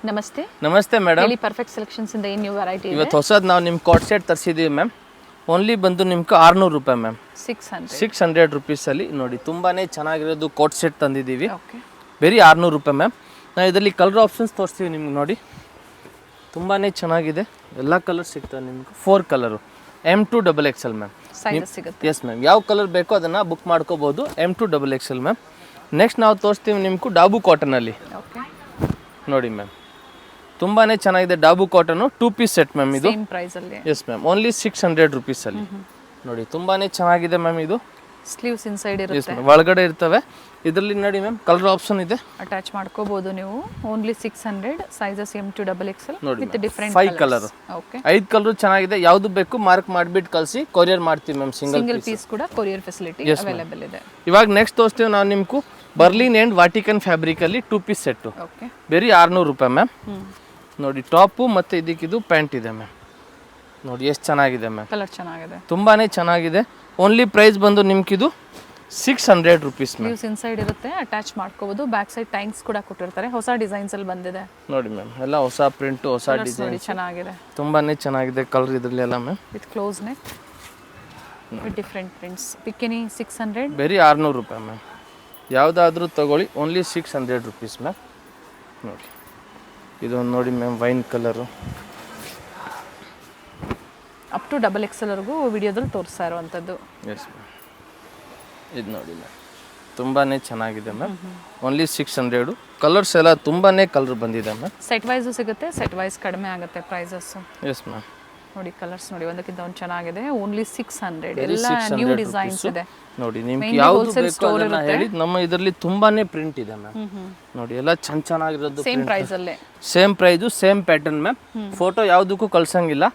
ನಮಸ್ತೆ. ನಮಸ್ತೆ ಮೇಡಮ್. ಹೇಳಿ, ಪರ್ಫೆಕ್ಟ್ ಸೆಲೆಕ್ಷನ್ಸ್ ಇಂದ ಏನು ನ್ಯೂ ವೆರೈಟಿ ಇದೆ? ಇವತ್ತು ಹೊಸದು ನಾವು ನಿಮ್ಮ ಕಾಟ್ ಸೆಟ್ ತರಿಸಿದ್ದೀವಿ ಮ್ಯಾಮ್. ಓನ್ಲಿ ಬಂದು ನಿಮ್ಗೆ 600 ರೂಪಾಯಿ ಮ್ಯಾಮ್. 600 ರುಪೀಸಲ್ಲಿ ನೋಡಿ ತುಂಬಾ ಚೆನ್ನಾಗಿರೋದು ಕೋಟ್ ಸೆಟ್ ತಂದಿದ್ದೀವಿ. ಬರೀ 600 ರೂಪಾಯಿ ಮ್ಯಾಮ್. ನಾವು ಇದರಲ್ಲಿ ಕಲರ್ ಆಪ್ಷನ್ಸ್ ತೋರಿಸ್ತೀವಿ ನಿಮ್ಗೆ. ನೋಡಿ ತುಂಬಾ ಚೆನ್ನಾಗಿದೆ, ಎಲ್ಲ ಕಲರ್ ಸಿಗ್ತದೆ ನಿಮ್ಗೆ. 4 colour, M2 XXL ma'am. Yes ma'am, ಯಾವ ಕಲರ್ ಬೇಕೋ ಅದನ್ನು ಬುಕ್ ಮಾಡ್ಕೋಬೋದು. M2 XXL ma'am. ನೆಕ್ಸ್ಟ್ ನಾವು ತೋರಿಸ್ತೀವಿ ನಿಮ್ಗೆ ಡಾಬು ಕಾಟನಲ್ಲಿ. ನೋಡಿ ಮ್ಯಾಮ್, ತುಂಬಾ ಚೆನ್ನಾಗಿದೆ ಡಾಬು ಕಾಟನು. 2 ಪೀಸ್ ಸೆಟ್ ಮ್ಯಾಮ್ ಇದು. Yes ma'am, only 600 ರುಪೀಸಲ್ಲಿ. ನೋಡಿ ತುಂಬಾ ಚೆನ್ನಾಗಿದೆ ಮ್ಯಾಮ್. ಇದು ಸ್ಲೀವ್ಸ್ ಇನ್ಸೈಡ್ ಇರುತ್ತೆ, ಒಳಗಡೆ ಇರ್ತವೆ. ಇದರಲ್ಲಿ ನೋಡಿ ಮ್ಯಾಮ್ ಕಲರ್ ಆಪ್ಷನ್ ಇದೆ, ಅಟ್ಯಾಚ್ ಮಾಡ್ಕೋಬಹುದು ನೀವು. Only 600, sizes M2 XXL with different 5 colour. Okay, 5 colour ಚೆನ್ನಾಗಿದೆ. ಯಾವುದು ಬೇಕು ಮಾರ್ಕ್ ಮಾಡಿಬಿಟ್ಟು ಕಳಿಸಿ, ಕೊರಿಯರ್ ಮಾಡ್ತೀವಿ ಮ್ಯಾಮ್. ಸಿಂಗಲ್ ಪೀಸ್ ಕೂಡ ಕೊರಿಯರ್ ಫೆಸಿಲಿಟಿ ಅವೈಲೇಬಲ್ ಇದೆ. ಇವಾಗ ನೆಕ್ಸ್ಟ್ ತೋರಿಸ್ತೀವಿ ನಾವು ನಿಮ್ಗೂ ಬರ್ಲಿನ್ ಅಂಡ್ ವಾಟಿಕನ್ ಫ್ಯಾಬ್ರಿಕ್ ಅಲ್ಲಿ 2 ಪೀಸ್ ಸೆಟ್. ಬರೀ 600 ರೂಪಾಯಿ ಮ್ಯಾಮ್. ನೋಡಿ ಟಾಪು ಮತ್ತೆ ಇದಕ್ಕಿದು ಪ್ಯಾಂಟ್ ಇದೆ ಮ್ಯಾಮ್. ನೋಡಿ ಎಷ್ಟು ಚೆನ್ನಾಗಿದೆ ಮ್ಯಾಮ್, ಕಲರ್ ಚೆನ್ನಾಗಿದೆ, ತುಂಬಾನೇ ಚೆನ್ನಾಗಿದೆ. ಓನ್ಲಿ ಪ್ರೈಸ್ ಬಂದು ನಿಮ್ಗಿದು 600 ರುಪೀಸ್ ಮ್ಯಾಮ್. ಸ್ಲೀವ್ಸ್ ಇನ್ಸೈಡ್ ಇರುತ್ತೆ, ಅಟ್ಯಾಚ್ ಮಾಡ್ಕೋಬಹುದು. ಬ್ಯಾಕ್ ಸೈಡ್ ಟ್ಯಾಂಕ್ಸ್ ಕೂಡ ಕೊಟ್ಟಿರ್ತಾರೆ. ಹೊಸ ಡಿಸೈನ್ಸ್ ಅಲ್ಲಿ ಬಂದಿದೆ ನೋಡಿ ಮ್ಯಾಮ್, ಎಲ್ಲ ಹೊಸ ಪ್ರಿಂಟ್, ಹೊಸ ಡಿಸೈನ್, ಚೆನ್ನಾಗಿದೆ, ತುಂಬಾನೇ ಚೆನ್ನಾಗಿದೆ ಕಲರ್ ಇದರಲ್ಲಿ ಎಲ್ಲ ma'am. With close neck, with different prints. Bikini 600, ಬರೀ 600 ರೂಪಾಯಿ ಮ್ಯಾಮ್. ಯಾವುದಾದ್ರೂ ತಗೊಳ್ಳಿ, ಓನ್ಲಿ 600 ರುಪೀಸ್ ಮ್ಯಾಮ್. ನೋಡಿ ಇದೊಂದು ನೋಡಿ ma'am, wine colour. Up to XXL ವರೆಗೂ ವಿಡಿಯೋದಲ್ಲಿ ತೋರಿಸ್ತಾ ಇರುವಂಥದ್ದು. ಎಸ್ ಮ್ಯಾಮ್, ಇದು ನೋಡಿ ಮ್ಯಾಮ್, ತುಂಬಾ ಚೆನ್ನಾಗಿದೆ ಮ್ಯಾಮ್. ಓನ್ಲಿ 600. ಕಲರ್ಸ್ ಎಲ್ಲ ತುಂಬಾ ಕಲರ್ ಬಂದಿದೆ ಮ್ಯಾಮ್. ಸೆಟ್ ವೈಸು ಸಿಗುತ್ತೆ, ಸೆಟ್ ವೈಸ್ ಕಡಿಮೆ ಆಗುತ್ತೆ ಪ್ರೈಸಸ್. ಎಸ್ ಮ್ಯಾಮ್, ನೋಡಿ ಕಲರ್ಸ್ ನೋಡಿ, ಒಂದಕ್ಕಿಂತ ಒಂದು ಚೆನ್ನಾಗಿದೆ. ಓನ್ಲಿ 600, ಎಲ್ಲ ನ್ಯೂ ಡಿಸೈನ್ಸ್ ಇದೆ. ನೋಡಿ ನಿಮ್ಗೆ ಯಾವುದು ಬೇಕು ಅದನ್ನ ಹೇಳಿ. ನಮ್ಮ ಇದರಲ್ಲಿ ತುಂಬಾನೇ ಪ್ರಿಂಟ್ ಇದೆ ಮ್ಯಾಮ್. ನೋಡಿ ಎಲ್ಲ ಚೆನ್ನಾಗಿರೋದು. ಸೇಮ್ ಪ್ರೈಸ್ ಅಲ್ಲೇ, same price, same pattern ma'am. Photo ಯಾವುದಕ್ಕೂ ಕಳ್ಸಂಗಿಲ್ಲ.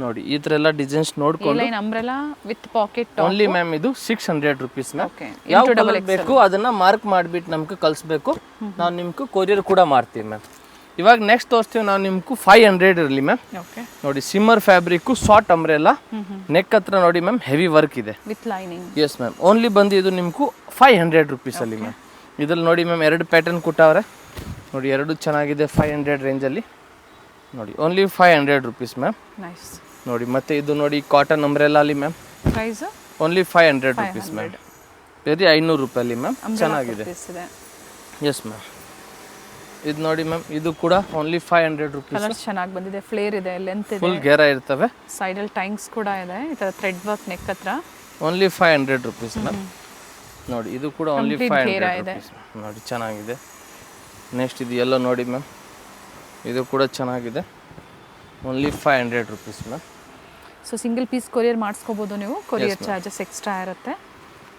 ನೋಡಿ ಈ ತರ ಎಲ್ಲ ಡಿಸೈನ್ಸ್ ನೋಡ್ಕೊಂಡು umbrella with packet only ma'am. ಇದು 600 ರುಪೀಸ್ ಮ್ಯಾಮ್. ಯಾವ ಕಲರ್ ಬೇಕು ಅದನ್ನ ಮಾರ್ಕ್ ಮಾಡಿಬಿಟ್ಟು ನಮ್ಗೆ ಕಳಿಸ್ಬೇಕು. ನಾವು ನಿಮ್ಗೆ ಕೊರಿಯರ್ ಕೂಡ ಮಾಡ್ತೀವಿ ಮ್ಯಾಮ್. ಇವಾಗ ನೆಕ್ಸ್ಟ್ ತೋರಿಸ್ತೀವಿ ನಾವು ನಿಮ್ಗೆ 500 ಇರಲಿ ಮ್ಯಾಮ್. ನೋಡಿ ಸಿಮ್ಮರ್ ಫ್ಯಾಬ್ರಿಕ್, ಶಾರ್ಟ್ ಅಂಬ್ರೆಲಾ, ನೆಕ್ ಹತ್ರ ನೋಡಿ ಮ್ಯಾಮ್ ಹೆವಿ ವರ್ಕ್ ಇದೆ with lining. Yes ma'am, only ಬಂದು ಇದು ನಿಮ್ಗೂ 500 ರುಪೀಸಲ್ಲಿ ಮ್ಯಾಮ್. ಇದ್ರಲ್ಲಿ ನೋಡಿ ಮ್ಯಾಮ್ 2 ಪ್ಯಾಟರ್ನ್ ಕೊಟ್ಟವ್ರೆ. ನೋಡಿ 2 ಚೆನ್ನಾಗಿದೆ 500 ರೇಂಜಲ್ಲಿ. ನೋಡಿ ಓನ್ಲಿ 500 ರುಪೀಸ್ ಮ್ಯಾಮ್. ನೋಡಿ ಮತ್ತೆ ಇದು ನೋಡಿ ಕಾಟನ್ ಅಂಬ್ರೆಲಾ ಅಲ್ಲಿ ma'am. Price only 500 rupees ma'am. ಬರೀ 500 ರೂಪಾಯಲ್ಲಿ ಮ್ಯಾಮ್. ಚೆನ್ನಾಗಿದೆ. ಎಸ್ ಮ್ಯಾಮ್, ಇದು ನೋಡಿ ಮ್ಯಾಮ್, ಇದು ಕೂಡ ಓನ್ಲಿ 500 ರುಪೀಸ್. ಕಲರ್ ಚೆನ್ನಾಗಿ ಬಂದಿದೆ, ಫ್ಲೇರ್ ಇದೆ, ಲೆಂತ್ ಇದೆ, ಫುಲ್ ಗೇರ ಇರ್ತವೆ. ಸೈಡಲ್ಲಿ ಟ್ಯಾಂಕ್ಸ್ ಕೂಡ ಇದೆ, ಈ ಥರ ಥ್ರೆಡ್ ವರ್ಕ್ ನೆಕ್ ಹತ್ರ. Only 500 rupees ma'am. ನೋಡಿ ಇದು ಕೂಡ ಓನ್ಲಿ 500 ರುಪೀಸ್. ನೋಡಿ ಚೆನ್ನಾಗಿದೆ. ನೆಕ್ಸ್ಟ್ ಇದು ಎಲ್ಲ ನೋಡಿ ಮ್ಯಾಮ್, ಇದು ಕೂಡ ಚೆನ್ನಾಗಿದೆ. Only 500 rupees ma'am. So single piece courier ಮಾಡಿಸ್ಕೋಬೋದು ನೀವು, ಕೊರಿಯರ್ ಚಾರ್ಜಸ್ ಎಕ್ಸ್ಟ್ರಾ ಇರುತ್ತೆ.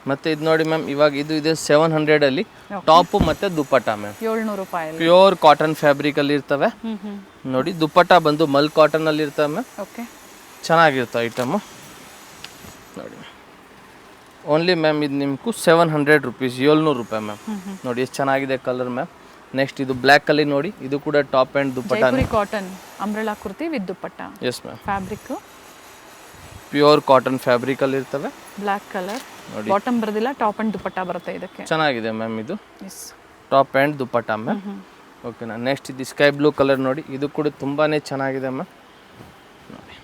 ಮತ್ತೆ ಇದು ನೋಡಿ ಮ್ಯಾಮ್, ಇವಾಗ ಇದು ಇದೆ 700 ಅಲ್ಲಿ ಟಾಪ್ ಮತ್ತೆ ದುಪ್ಪಟ್ಟ ಮ್ಯಾಮ್. 700 ರೂಪಾಯಿ. ಪ್ಯೂರ್ ಕಾಟನ್ ಫ್ಯಾಬ್ರಿಕ್ ಅಲ್ಲಿ ಇರ್ತವೆ. ನೋಡಿ ದುಪ್ಪಟ್ಟ ಬಂದು ಮಲ್ ಕಾಟನ್ ಅಲ್ಲಿ ಇರ್ತವೆ ಮ್ಯಾಮ್. ಓಕೆ, ಚೆನ್ನಾಗಿರ್ತವೆ ಐಟಮು. ನೋಡಿ ಓನ್ಲಿ ಮ್ಯಾಮ್ ಇದು ನಿಮ್ಗೂ 700 ರುಪೀಸ್, 700 ರೂಪಾಯಿ ಮ್ಯಾಮ್. ನೋಡಿ ಎಷ್ಟು ಚೆನ್ನಾಗಿದೆ ಕಲರ್ ಮ್ಯಾಮ್. ನೆಕ್ಸ್ಟ್ ಇದು ಬ್ಲ್ಯಾಕ್ ಅಲ್ಲಿ ನೋಡಿ, ಇದು ಕೂಡ top and dupatta, cotton umbrella kurti with dupatta. Yes ma'am, fabric pure cotton fabric ಅಲ್ಲಿ ಇರ್ತವೆ. ಬ್ಲ್ಯಾಕ್ ಕಲರ್, ಬಾಟಮ್ ಬರೋದಿಲ್ಲ, ಟಾಪ್ ಅಂಡ್ ದುಪ್ಪಟ್ಟ ಬರುತ್ತೆ ಇದಕ್ಕೆ. ಚೆನ್ನಾಗಿದೆ ಮ್ಯಾಮ್. ಇದು ಟಾಪ್ ಅಂಡ್ ದುಪ್ಪಟ್ಟ ಮ್ಯಾಮ್. ಓಕೆನಾ. ನೆಕ್ಸ್ಟ್ ಇದು ಸ್ಕೈ ಬ್ಲೂ ಕಲರ್ ನೋಡಿ, ಇದು ಕೂಡ ತುಂಬಾನೇ ಚೆನ್ನಾಗಿದೆ ಮ್ಯಾಮ್. ನೋಡಿ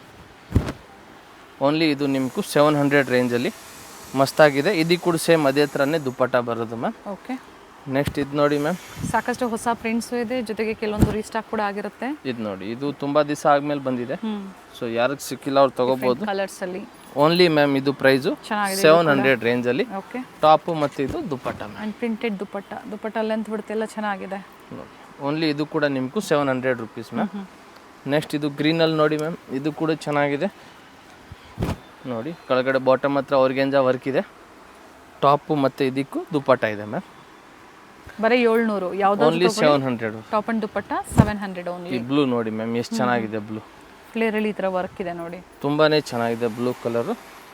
ಓನ್ಲಿ ಇದು ನಿಮ್ಗೂ 700 ರೇಂಜಲ್ಲಿ ಮಸ್ತಾಗಿದೆ. ಇದಕ್ಕೆ ಕೂಡ ಸೇಮ್ ಅದೇ ಥರನೇ ದುಪ್ಪಟ್ಟ ಬರೋದು ಮ್ಯಾಮ್. ಓಕೆ, ನೆಕ್ಸ್ಟ್ ಇದು ನೋಡಿ ಮ್ಯಾಮ್, ಸಾಕಷ್ಟು ಹೊಸ ಪ್ರಿಂಟ್ಸ್ ಇದೆ, ಜೊತೆಗೆ ಕೆಲವೊಂದು ರೀಸ್ಟಾಕ್ ಕೂಡ ಆಗಿರುತ್ತೆ. ಇದು ನೋಡಿ, ಇದು ತುಂಬಾ ದಿವಸ ಆದ್ಮೇಲೆ ಬಂದಿದೆ. ಸೊ ಯಾರಿಗೆ ಸಿಕ್ಕಿಲ್ಲ ಅವ್ರು ತಗೋಬಹುದು. ಕಲರ್ಸ್ ಅಲ್ಲಿ ಓನ್ಲಿ ಮ್ಯಾಮ್ ಇದು ಪ್ರೈಸು 700 ರೇಂಜಲ್ಲಿ. ಓಕೆ, ಟಾಪ್ ಮತ್ತೆ ಇದು dupatta ma'am. And printed dupatta, dupatta length ಬಿಡುತ್ತೆ, ಎಲ್ಲ ಚೆನ್ನಾಗಿದೆ. ಓನ್ಲಿ ಇದು ಕೂಡ ನಿಮ್ಗೂ 700 ರುಪೀಸ್ ಮ್ಯಾಮ್. ನೆಕ್ಸ್ಟ್ ಇದು ಗ್ರೀನಲ್ಲಿ ನೋಡಿ ಮ್ಯಾಮ್, ಇದು ಕೂಡ ಚೆನ್ನಾಗಿದೆ. ನೋಡಿ ಕೆಳಗಡೆ ಬಾಟಮ್ ಹತ್ರ ಆರ್ಗೆಂಜಾ ವರ್ಕ್ ಇದೆ. ಟಾಪು ಮತ್ತು ಇದಕ್ಕೂ ದುಪ್ಪಟ್ಟ ಇದೆ ಮ್ಯಾಮ್. ಬರೀ 700. ಯಾವ್ದು only 700. Top and dupatta 700 only. ಈ ಬ್ಲೂ ನೋಡಿ ಮ್ಯಾಮ್, ಎಷ್ಟು ಚೆನ್ನಾಗಿದೆ ಬ್ಲೂ. ಫ್ಲೇರ್ ಅಲ್ಲಿ ಈ ಥರ ವರ್ಕ್ ಇದೆ ನೋಡಿ, ತುಂಬಾನೇ ಚೆನ್ನಾಗಿದೆ ಬ್ಲೂ ಕಲರು.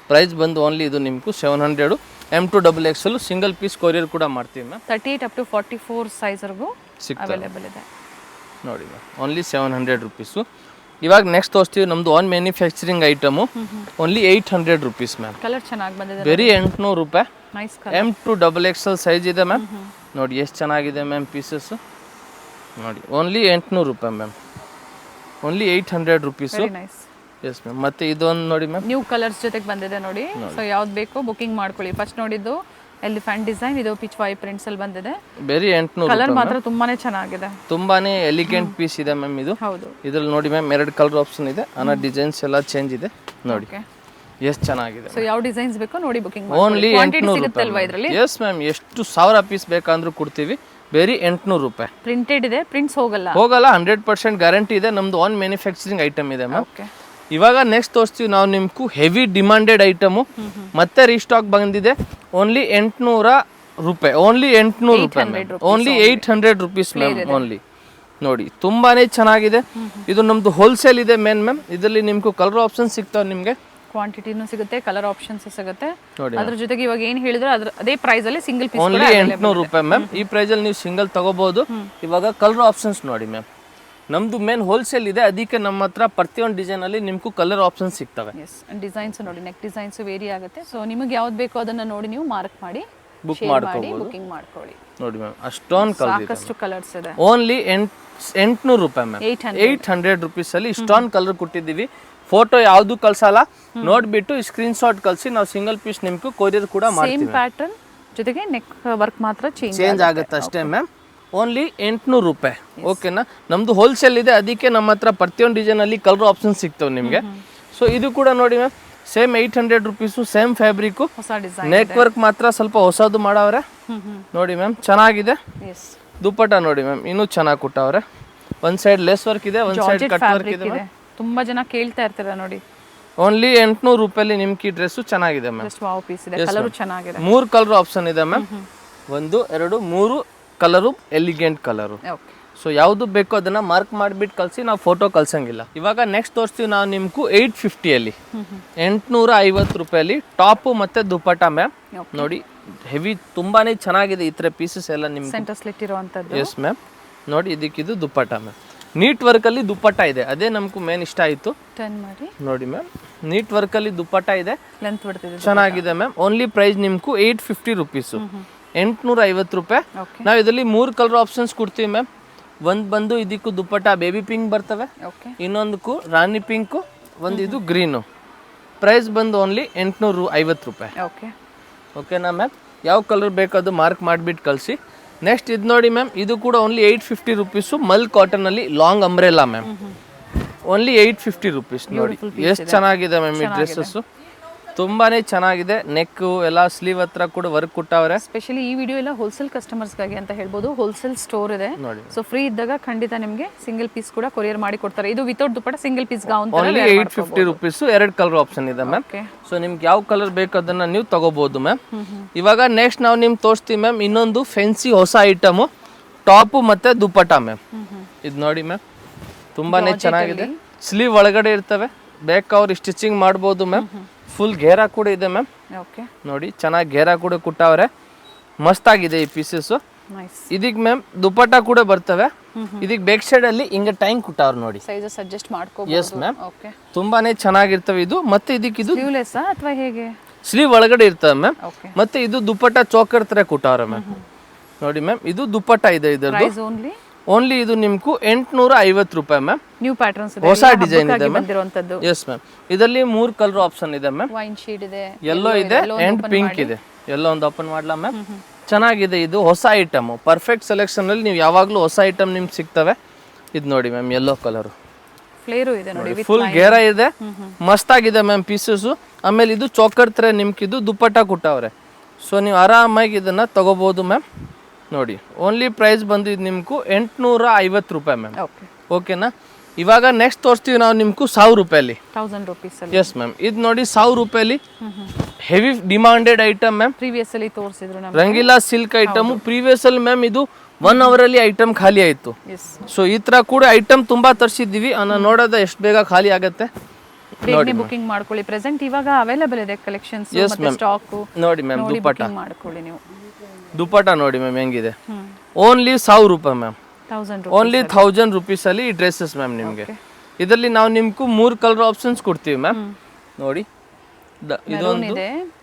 ಪ್ರೈಸ್ ಬಂದು ಓನ್ಲಿ ಇದು ನಿಮ್ಗೂ 700. M2 XXL single piece courier ಕೂಡ ಮಾಡ್ತೀವಿ ಮ್ಯಾಮ್. 38 ಅಪ್ ಟು 44 ಸೈಜ್ವರೆಗೂ ಅವೈಲೇಬಲ್ ಇದೆ. ನೋಡಿ ಮ್ಯಾಮ್, ಓನ್ಲಿ 700 ರುಪೀಸು. ಇವಾಗ ನೆಕ್ಸ್ಟ್ ತೋರಿಸ್ತೀವಿ ನಮ್ದು on manufacturing item. Only 800 rupees ma'am. Colour ಚೆನ್ನಾಗಿ ಬಂದಿದೆ, ಬರೀ 800 ರೂಪಾಯಿ. Nice colour. M2 XXL size ಇದೆ ಮ್ಯಾಮ್. ನೋಡಿ ಎಷ್ಟು ಚೆನ್ನಾಗಿದೆ ಮ್ಯಾಮ್ ಪೀಸಸ್. ನೋಡಿ ಓನ್ಲಿ 800 ರೂಪಾಯಿ ma'am, only 800 rupees. Very nice. Yes ma'am. ಮತ್ತೆ ಇದೊಂದು ನೋಡಿ ಮ್ಯಾಮ್, ನ್ಯೂ ಕಲರ್ಸ್ ಜೊತೆಗೆ ಬಂದಿದೆ ನೋಡಿ. ಸೊ ಯಾವ್ದು ಬೇಕೋ ಬುಕಿಂಗ್ ಮಾಡ್ಕೊಳ್ಳಿ. ಫಸ್ಟ್ ನೋಡಿದ್ದು ಎಲಿಫೆಂಟ್ ಡಿಸೈನ್, ಇದು ಪಿಚ್ ವೈ ಪ್ರಿಂಟ್ಸ್ ಅಲ್ಲಿ ಬಂದಿದೆ. ಬೇರೆ 800 ಕಲರ್ ಮಾತ್ರ ತುಂಬಾನೇ ಚೆನ್ನಾಗಿದೆ, ತುಂಬಾನೇ ಎಲಿಗೆಂಟ್ ಪೀಸ್ ಇದೆ ಮ್ಯಾಮ್ ಇದು. ಹೌದು. ಇದ್ರಲ್ಲಿ ನೋಡಿ ಮ್ಯಾಮ್ 2 ಕಲರ್ ಆಪ್ಷನ್ ಇದೆ, ಡಿಸೈನ್ಸ್ ಎಲ್ಲ ಚೇಂಜ್ ಇದೆ ನೋಡಿ. ಎಷ್ಟು ಚೆನ್ನಾಗಿದೆ. ಸೊ ಯಾವ ಡಿಸೈನ್ಸ್ ಬೇಕೋ ನೋಡಿ ಬುಕಿಂಗ್ ಓನ್ಲಿ 800 ಸಿಗುತ್ತಲ್ವಾ ಇದರಲ್ಲಿ? ಎಸ್ ಮ್ಯಾಮ್, ಎಷ್ಟು 1000 ಪೀಸ್ ಬೇಕಂದ್ರೂ ಕೊಡ್ತೀವಿ. ಬೇರೆ 800 ರೂಪಾಯಿ. ಪ್ರಿಂಟೆಡ್ ಇದೆ, ಪ್ರಿಂಟ್ಸ್ ಹೋಗಲ್ಲ 100% ಗ್ಯಾರಂಟಿ ಇದೆ. ನಮ್ದು ಓನ್ ಮ್ಯಾನುಫ್ಯಾಕ್ಚರಿಂಗ್ ಐಟಮ್ ಇದೆ ಮ್ಯಾಮ್. ಓಕೆ. ಇವಾಗ ನೆಕ್ಸ್ಟ್ ತೋರಿಸ್ತೀವಿ ನಾವು ನಿಮ್ಗೂ ಹೆವಿ ಡಿಮಾಂಡೆಡ್ ಐಟಮು, ಮತ್ತೆ ರೀಸ್ಟಾಕ್ ಬಂದಿದೆ. ಓನ್ಲಿ 800 ರೂಪಾಯಿ, ಓನ್ಲಿ 800 ರೂಪಾಯಿ, ಓನ್ಲಿ 800 ರುಪೀಸ್ ಮ್ಯಾಮ್. ಓನ್ಲಿ ನೋಡಿ ತುಂಬಾನೇ ಚೆನ್ನಾಗಿದೆ. ಇದು ನಮ್ದು ಹೋಲ್ಸೇಲ್ ಇದೆ ಮ್ಯಾಮ್. ಇದರಲ್ಲಿ ನಿಮ್ಗೂ ಕಲರ್ ಆಪ್ಷನ್ ಸಿಗ್ತಾವೆ, ನಿಮಗೆ ಕ್ವಾಂಟಿಟಿನೂ ಸಿಗುತ್ತೆ, ಕಲರ್ ಆಪ್ಷನ್ಸ್ ಸಿಗುತ್ತೆ. ಅದ್ರ ಜೊತೆಗೆ ಇವಾಗ ಏನು ಹೇಳಿದ್ರು ಅದೇ ಪ್ರೈಸ್ ಅಲ್ಲಿ ಸಿಂಗಲ್ ಪೀಸ್ ಓನ್ಲಿ 800 ರೂಪಾಯಿ ಮ್ಯಾಮ್. ಈ ಪ್ರೈಸ್ ಅಲ್ಲಿ ನೀವು ಸಿಂಗಲ್ ತಗೋಬಹುದು. ಇವಾಗ ಕಲರ್ ಆಪ್ಷನ್ಸ್ ನೋಡಿ ಮ್ಯಾಮ್, ನಮ್ದು ಮೇನ್ ಹೋಲ್ಸೇಲ್ ಇದೆ, ಅದಕ್ಕೆ ನಮ್ಮ ಹತ್ರ ಪ್ರತಿಯೊಂದು ಡಿಸೈನ್ ಅಲ್ಲಿ ನಿಮ್ಗೂ ಕಲರ್ ಆಪ್ಷನ್ಸ್ ಸಿಗ್ತವೆ. ಎಸ್, ಡಿಸೈನ್ಸ್ ನೋಡಿ, ನೆಕ್ ಡಿಸೈನ್ಸ್ ವೇರಿ ಆಗುತ್ತೆ. ಸೊ ನಿಮಗೆ ಯಾವ್ದು ಬೇಕೋ ಅದನ್ನ ನೋಡಿ ನೀವು ಮಾರ್ಕ್ ಮಾಡಿ ಬುಕ್ ಮಾಡ್ಕೋಬಹುದು, ಬುಕಿಂಗ್ ಮಾಡ್ಕೊಳ್ಳಿ. ನೋಡಿ ಮ್ಯಾಮ್, ಅಷ್ಟೊಂದು ಸಾಕಷ್ಟು ಕಲರ್ಸ್ ಇದೆ. ಓನ್ಲಿ 800 ರೂಪಾಯಿ ಮ್ಯಾಮ್. 800 ರುಪೀಸ್ ಅಲ್ಲಿ ಇಷ್ಟೊಂದು ಕಲರ್ ಕೊಟ್ಟಿದ್ದೀವಿ. ಫೋಟೋ ಯಾವ್ದು ಕಳ್ಸಲ್ಲ, ನೋಡ್ಬಿಟ್ಟು ಸ್ಕ್ರೀನ್ ಶಾಟ್ ಕಳ್ಸಿ, ನಾವು ಸಿಂಗಲ್ ಪೀಸ್ ನಿಮ್ಗೂ ಕೊರಿಯರ್ ಕೂಡ ಮಾಡ್ತೀವಿ. ಸೇಮ್ ಪ್ಯಾಟರ್ನ್ ಜೊತೆಗೆ ನೆಕ್ ವರ್ಕ್ ಮಾತ್ರ ಚೇಂಜ್ ಆಗುತ್ತೆ ಅಷ್ಟೇ ಮ್ಯಾಮ್. ಓನ್ಲಿ 800 ರೂಪಾಯಿ. ಓಕೆನಾ? ನಮ್ದು ಹೋಲ್ಸೇಲ್ ಇದೆ, ಅದಕ್ಕೆ ನಮ್ಮ ಹತ್ರ ಪ್ರತಿಯೊಂದು ಡಿಸೈನ್ ಅಲ್ಲಿ ಕಲರ್ ಆಪ್ಷನ್ ಸಿಗ್ತವೆ ನಿಮಗೆ. ಸೊ ಇದು ಕೂಡ ನೋಡಿ ma'am, same 800 rupees, same fabric, ಹೊಸ ಡಿಸೈನ್. ನೆಕ್ ವರ್ಕ್ ಮಾತ್ರ ಸ್ವಲ್ಪ ಹೊಸದು ಮಾಡವ್ರೆ ನೋಡಿ ಮ್ಯಾಮ್, ಚೆನ್ನಾಗಿದೆ. ದುಪ್ಪಟ್ಟ ನೋಡಿ ಮ್ಯಾಮ್, ಇನ್ನೂ ಚೆನ್ನಾಗಿ ಕೊಟ್ಟವ್ರೆ. ಒಂದ್ ಸೈಡ್ ಲೇಸ್ ವರ್ಕ್ ಇದೆ, ಒಂದ್ ಸೈಡ್ ಕಟ್ ವರ್ಕ್ ಇದೆ. ತುಂಬಾ ಜನ ಕೇಳ್ತಾ ಇರ್ತಾರೆ ನೋಡಿ. ಓನ್ಲಿ 800 ರೂಪಾಯಲ್ಲಿ ನಿಮ್ಗೆ ಈ ಡ್ರೆಸ್ ಚೆನ್ನಾಗಿದೆ ಮ್ಯಾಮ್. ವಾವ್ ಪೀಸ್ ಇದೆ, ಕಲರ್ ಚೆನ್ನಾಗಿದೆ. 3 ಕಲರ್ ಆಪ್ಷನ್ ಇದೆ ma'am. 1 2 3 colour, elegant colour. So ಯಾವ್ದು ಬೇಕೋ ಅದನ್ನ ಮಾರ್ಕ್ ಮಾಡಿಬಿಟ್ಟು ಕಳ್ಸಿ, ನಾವು ಫೋಟೋ ಕಳ್ಸಂಗಿಲ್ಲ. ಇವಾಗ ನೆಕ್ಸ್ಟ್ ತೋರಿಸ್ತೀವಿ ನಾವು ನಿಮ್ಗೂ 850 ಅಲ್ಲಿ, 850 ರೂಪಾಯಲ್ಲಿ ಟಾಪ್ ಮತ್ತೆ ದುಪ್ಪಟ್ಟ ಮ್ಯಾಮ್. ನೋಡಿ ಹೆವಿ, ತುಂಬಾನೇ ಚೆನ್ನಾಗಿದೆ ಈ ತರ ಪೀಸಸ್ ಎಲ್ಲ ನಿಮ್ಗೆ. ಸೆಂಟರ್ ಸ್ಲಿಟ್ ಇರುವಂತದ್ದು. S ma'am. ನೋಡಿ ಇದಕ್ಕಿದು ದುಪ್ಪಟ್ಟ ಮ್ಯಾಮ್, ನೀಟ್ ವರ್ಕ್ ಅಲ್ಲಿ ದುಪ್ಪಟ್ಟ ಇದೆ, ಅದೇ ನಮ್ಗೂ ಮೇನ್ ಇಷ್ಟ ಆಯ್ತು. ಟರ್ನ್ ಮಾಡಿ ನೋಡಿ ಮ್ಯಾಮ್, ನೀಟ್ ವರ್ಕ್ ಅಲ್ಲಿ ದುಪ್ಪಟ್ಟ ಇದೆ, ಲೆಂತ್ ಬಿಡ್ತಿದೆ, ಚೆನ್ನಾಗಿದೆ ಮ್ಯಾಮ್. ಓನ್ಲಿ ಪ್ರೈಸ್ ನಿಮ್ಗೂ 850 ರುಪೀಸು, 850 ರೂಪಾಯಿ. ನಾವು ಇದರಲ್ಲಿ 3 ಕಲರ್ ಆಪ್ಷನ್ಸ್ ಕೊಡ್ತೀವಿ ಮ್ಯಾಮ್. ಒಂದು ಬಂದು ಇದಕ್ಕೂ ದುಪ್ಪಟ್ಟ ಬೇಬಿ ಪಿಂಕ್ ಬರ್ತವೆ, ಇನ್ನೊಂದಕ್ಕೂ ರಾಣಿ ಪಿಂಕು, ಒಂದು ಇದು ಗ್ರೀನು. ಪ್ರೈಸ್ ಬಂದು ಓನ್ಲಿ 850 ರೂಪಾಯಿ. ಓಕೆನಾ ಮ್ಯಾಮ್? ಯಾವ ಕಲರ್ ಬೇಕದು ಮಾರ್ಕ್ ಮಾಡಿಬಿಟ್ಟು ಕಳಿಸಿ. ನೆಕ್ಸ್ಟ್ ಇದು ನೋಡಿ ಮ್ಯಾಮ್, ಇದು ಕೂಡ ಓನ್ಲಿ 850 ರುಪೀಸು, ಮಲ್ ಕಾಟನ್ ಅಲ್ಲಿ long umbrella ma'am. Only 850 rupees. ನೋಡಿ ಎಷ್ಟು ಚೆನ್ನಾಗಿದೆ ಮ್ಯಾಮ್ ಈ ಡ್ರೆಸ್ಸಸ್ಸು, ತುಂಬಾನೇ ಚೆನ್ನಾಗಿದೆ. ನೆಕ್ ಎಲ್ಲ ಸ್ಲೀವ್ ಹತ್ರ ಕೂಡ ವರ್ಕ್ ಕೊಟ್ಟವ್ರೆ. ಸ್ಪೆಷಲಿ ಈ ವಿಡಿಯೋ ಎಲ್ಲ ಹೋಲ್ಸೇಲ್ ಕಸ್ಟಮರ್ಸ್ಗಾಗಿ ಅಂತ ಹೇಳ್ಬೋದು. ಹೋಲ್ಸೇಲ್ ಸ್ಟೋರ್ ಇದೆ, ಸೊ ಫ್ರೀ ಇದ್ದಾಗ ಖಂಡಿತ ನಿಮಗೆ ಸಿಂಗಲ್ ಪೀಸ್ ಕೂಡ ಕೊರಿಯರ್ ಮಾಡಿ ಕೊಡ್ತಾರೆ. ಇದು without dupatta single piece gown only 850 rupees. 2 colour option ಇದೆ ಮ್ಯಾಮ್. ಸೊ ನಿಮ್ಗೆ ಯಾವ ಕಲರ್ ಬೇಕು ಅದನ್ನ ನೀವು ತಗೋಬಹುದು ಮ್ಯಾಮ್. ಇವಾಗ ನೆಕ್ಸ್ಟ್ ನಾವು ನಿಮ್ಗೆ ತೋರಿಸ್ತೀವಿ ಮ್ಯಾಮ್ ಇನ್ನೊಂದು ಫ್ಯಾನ್ಸಿ ಹೊಸ ಐಟಮು, ಟಾಪ್ ಮತ್ತೆ ದುಪ್ಪಟ್ಟ ಮ್ಯಾಮ್. ಇದು ನೋಡಿ ಮ್ಯಾಮ್, ತುಂಬಾನೇ ಚೆನ್ನಾಗಿದೆ. ಸ್ಲೀವ್ ಒಳಗಡೆ ಇರ್ತವೆ, ಬೇಕಾದ್ರೆ ಸ್ಟಿಚಿಂಗ್ ಮಾಡ್ಬೋದು ಮ್ಯಾಮ್. ಫುಲ್ ಘೇರಾ ಕೂಡ ಇದೆ ಮ್ಯಾಮ್. ನೋಡಿ ಚೆನ್ನಾಗಿ ಘೇರಾ ಕೂಡ ಕೊಟ್ಟವ್ರೆ, ಮಸ್ತ್ ಆಗಿದೆ ಈ ಪೀಸಸ್. ಇದಕ್ಕೆ ಮ್ಯಾಮ್ ದುಪ್ಪಟ್ಟ ಕೂಡ ಬರ್ತವೆ. ಇದಕ್ಕೆ ಬ್ಯಾಕ್ ಸೈಡ್ ಅಲ್ಲಿ ಹಿಂಗೆ ಟೈಮ್ ಕೊಟ್ಟವ್ರು ನೋಡಿ, ಸೈಜಸ್ ಅಡ್ಜಸ್ಟ್ ಮಾಡ್ಕೋಬಹುದು. ಎಸ್ ಮ್ಯಾಮ್, ತುಂಬಾನೇ ಚೆನ್ನಾಗಿರ್ತವೆ ಇದು. ಮತ್ತೆ ಇದಕ್ಕೆ ಇದು ಸ್ಲೀವ್ಲೆಸ್ ಅಥವಾ ಹೇಗೆ? ಸ್ಲೀವ್ ಒಳಗಡೆ ಇರ್ತವೆ ಮ್ಯಾಮ್. ಮತ್ತೆ ಇದು ದುಪ್ಪಟ್ಟ ಚೋಕರ್ ತರ ಕೊಟ್ಟವ್ರೆ ಮ್ಯಾಮ್. ನೋಡಿ ಮ್ಯಾಮ್, ಇದು ದುಪ್ಪಟ್ಟ ಇದೆ ಇದರದ್ದು. ಓನ್ಲಿ ಇದು ನಿಮ್ಗೂ 850 ರೂಪಾಯಿ ಮ್ಯಾಮ್. ನ್ಯೂ ಪ್ಯಾಟರ್ನ್ಸ್ ಇದೆ, ಹೊಸ ಡಿಸೈನ್ ಇದೆ ಮ್ಯಾಮ್. ಎಸ್ ಮ್ಯಾಮ್, ಇದರಲ್ಲಿ 3 ಕಲರ್ ಆಪ್ಷನ್ ಇದೆ ಮ್ಯಾಮ್. ವೈನ್ ಶೇಡ್ ಇದೆ, ಯೆಲ್ಲೋ ಇದೆ ಅಂಡ್ ಪಿಂಕ್ ಇದೆ. ಯೆಲ್ಲೋ ಒಂದು ಓಪನ್ ಮಾಡ್ಲಾ ಮ್ಯಾಮ್? ಚೆನ್ನಾಗಿದೆ, ಇದು ಹೊಸ ಐಟಮ್. ಪರ್ಫೆಕ್ಟ್ ಸೆಲೆಕ್ಷನ್ ಅಲ್ಲಿ ನೀವು ಯಾವಾಗಲೂ ಹೊಸ ಐಟಮ್ ನಿಮ್ಗೆ ಸಿಗ್ತವೆ. ಇದು ನೋಡಿ ಮ್ಯಾಮ್, ಯೆಲ್ಲೋ ಕಲರ್ ಫ್ಲೇರು ಇದೆ ನೋಡಿ, ಫುಲ್ ಗೇರಾ ಇದೆ, ಮಸ್ತ್ ಆಗಿದೆ ಮ್ಯಾಮ್ ಪೀಸಸ್. ಆಮೇಲೆ ಇದು ಚೋಕರ್ ತರ ನಿಮ್ಗೆ ಇದು ದುಪ್ಪಟ್ಟ ಕೊಟ್ಟವ್ರೆ. ಸೊ ನೀವು ಆರಾಮಾಗಿ ಇದನ್ನ ತಗೋಬಹುದು ಮ್ಯಾಮ್. ನೋಡಿ ಓನ್ಲಿ ಪ್ರೈಸ್ ಬಂದು ಇದು ನಿಮ್ಗೂ 850 ರೂಪಾಯಿ ಮ್ಯಾಮ್. ಓಕೆನಾ? ಇವಾಗ ನೆಕ್ಸ್ಟ್ ತೋರಿಸ್ತೀವಿ ನಾವು ನಿಮ್ಗೂ 1000 ರೂಪಾಯಲ್ಲಿ. 1000 rupees. ಎಸ್ ಮ್ಯಾಮ್, ಇದು ನೋಡಿ 1000 ರೂಪಾಯಲ್ಲಿ heavy demanded item ma'am. Previous ಅಲ್ಲಿ ತೋರಿಸಿದ್ರು ನಮಗೆ ರಂಗೀಲಾ ಸಿಲ್ಕ್ ಐಟಮ್. ಪ್ರೀವಿಯಸ್ ಅಲ್ಲಿ ಮ್ಯಾಮ್ ಇದು 1 hour ಅಲ್ಲಿ ಐಟಮ್ ಖಾಲಿ ಆಯ್ತು. ಸೊ ಈ ತರ ಕೂಡ ಐಟಮ್ ತುಂಬಾ ತರಿಸಿದ್ದೀವಿ, ನೋಡೋದ ಎಷ್ಟು ಬೇಗ ಖಾಲಿ ಆಗತ್ತೆ. ಬುಕಿಂಗ್ ಮಾಡ್ಕೊಳ್ಳಿ. ಪ್ರೆಸೆಂಟ್ ಇವಾಗ ಅವೈಲೇಬಲ್ ಇದೆ ಕಲೆಕ್ಷನ್ಸ್ ಮತ್ತೆ ಸ್ಟಾಕ್. ನೋಡಿ ಮ್ಯಾಮ್, ದುಪ್ಪಟ್ಟ ಮಾಡ್ಕೊಳ್ಳಿ ನೀವು. ದುಪ್ಪಟ್ಟ ನೋಡಿ ಮ್ಯಾಮ್ ಹೆಂಗಿದೆ. ಓನ್ಲಿ 1000 ರೂಪಾಯಿ ಮ್ಯಾಮ್. ಓನ್ಲಿ 1000 ರುಪೀಸ್ ಅಲ್ಲಿ ಈ ಡ್ರೆಸ್ಸಸ್ ಮ್ಯಾಮ್ ನಿಮ್ಗೆ. ಇದರಲ್ಲಿ ನಾವು ನಿಮ್ಗೂ 3 ಕಲರ್ ಆಪ್ಷನ್ಸ್ ಕೊಡ್ತೀವಿ ಮ್ಯಾಮ್. ನೋಡಿ ಇದೊಂದು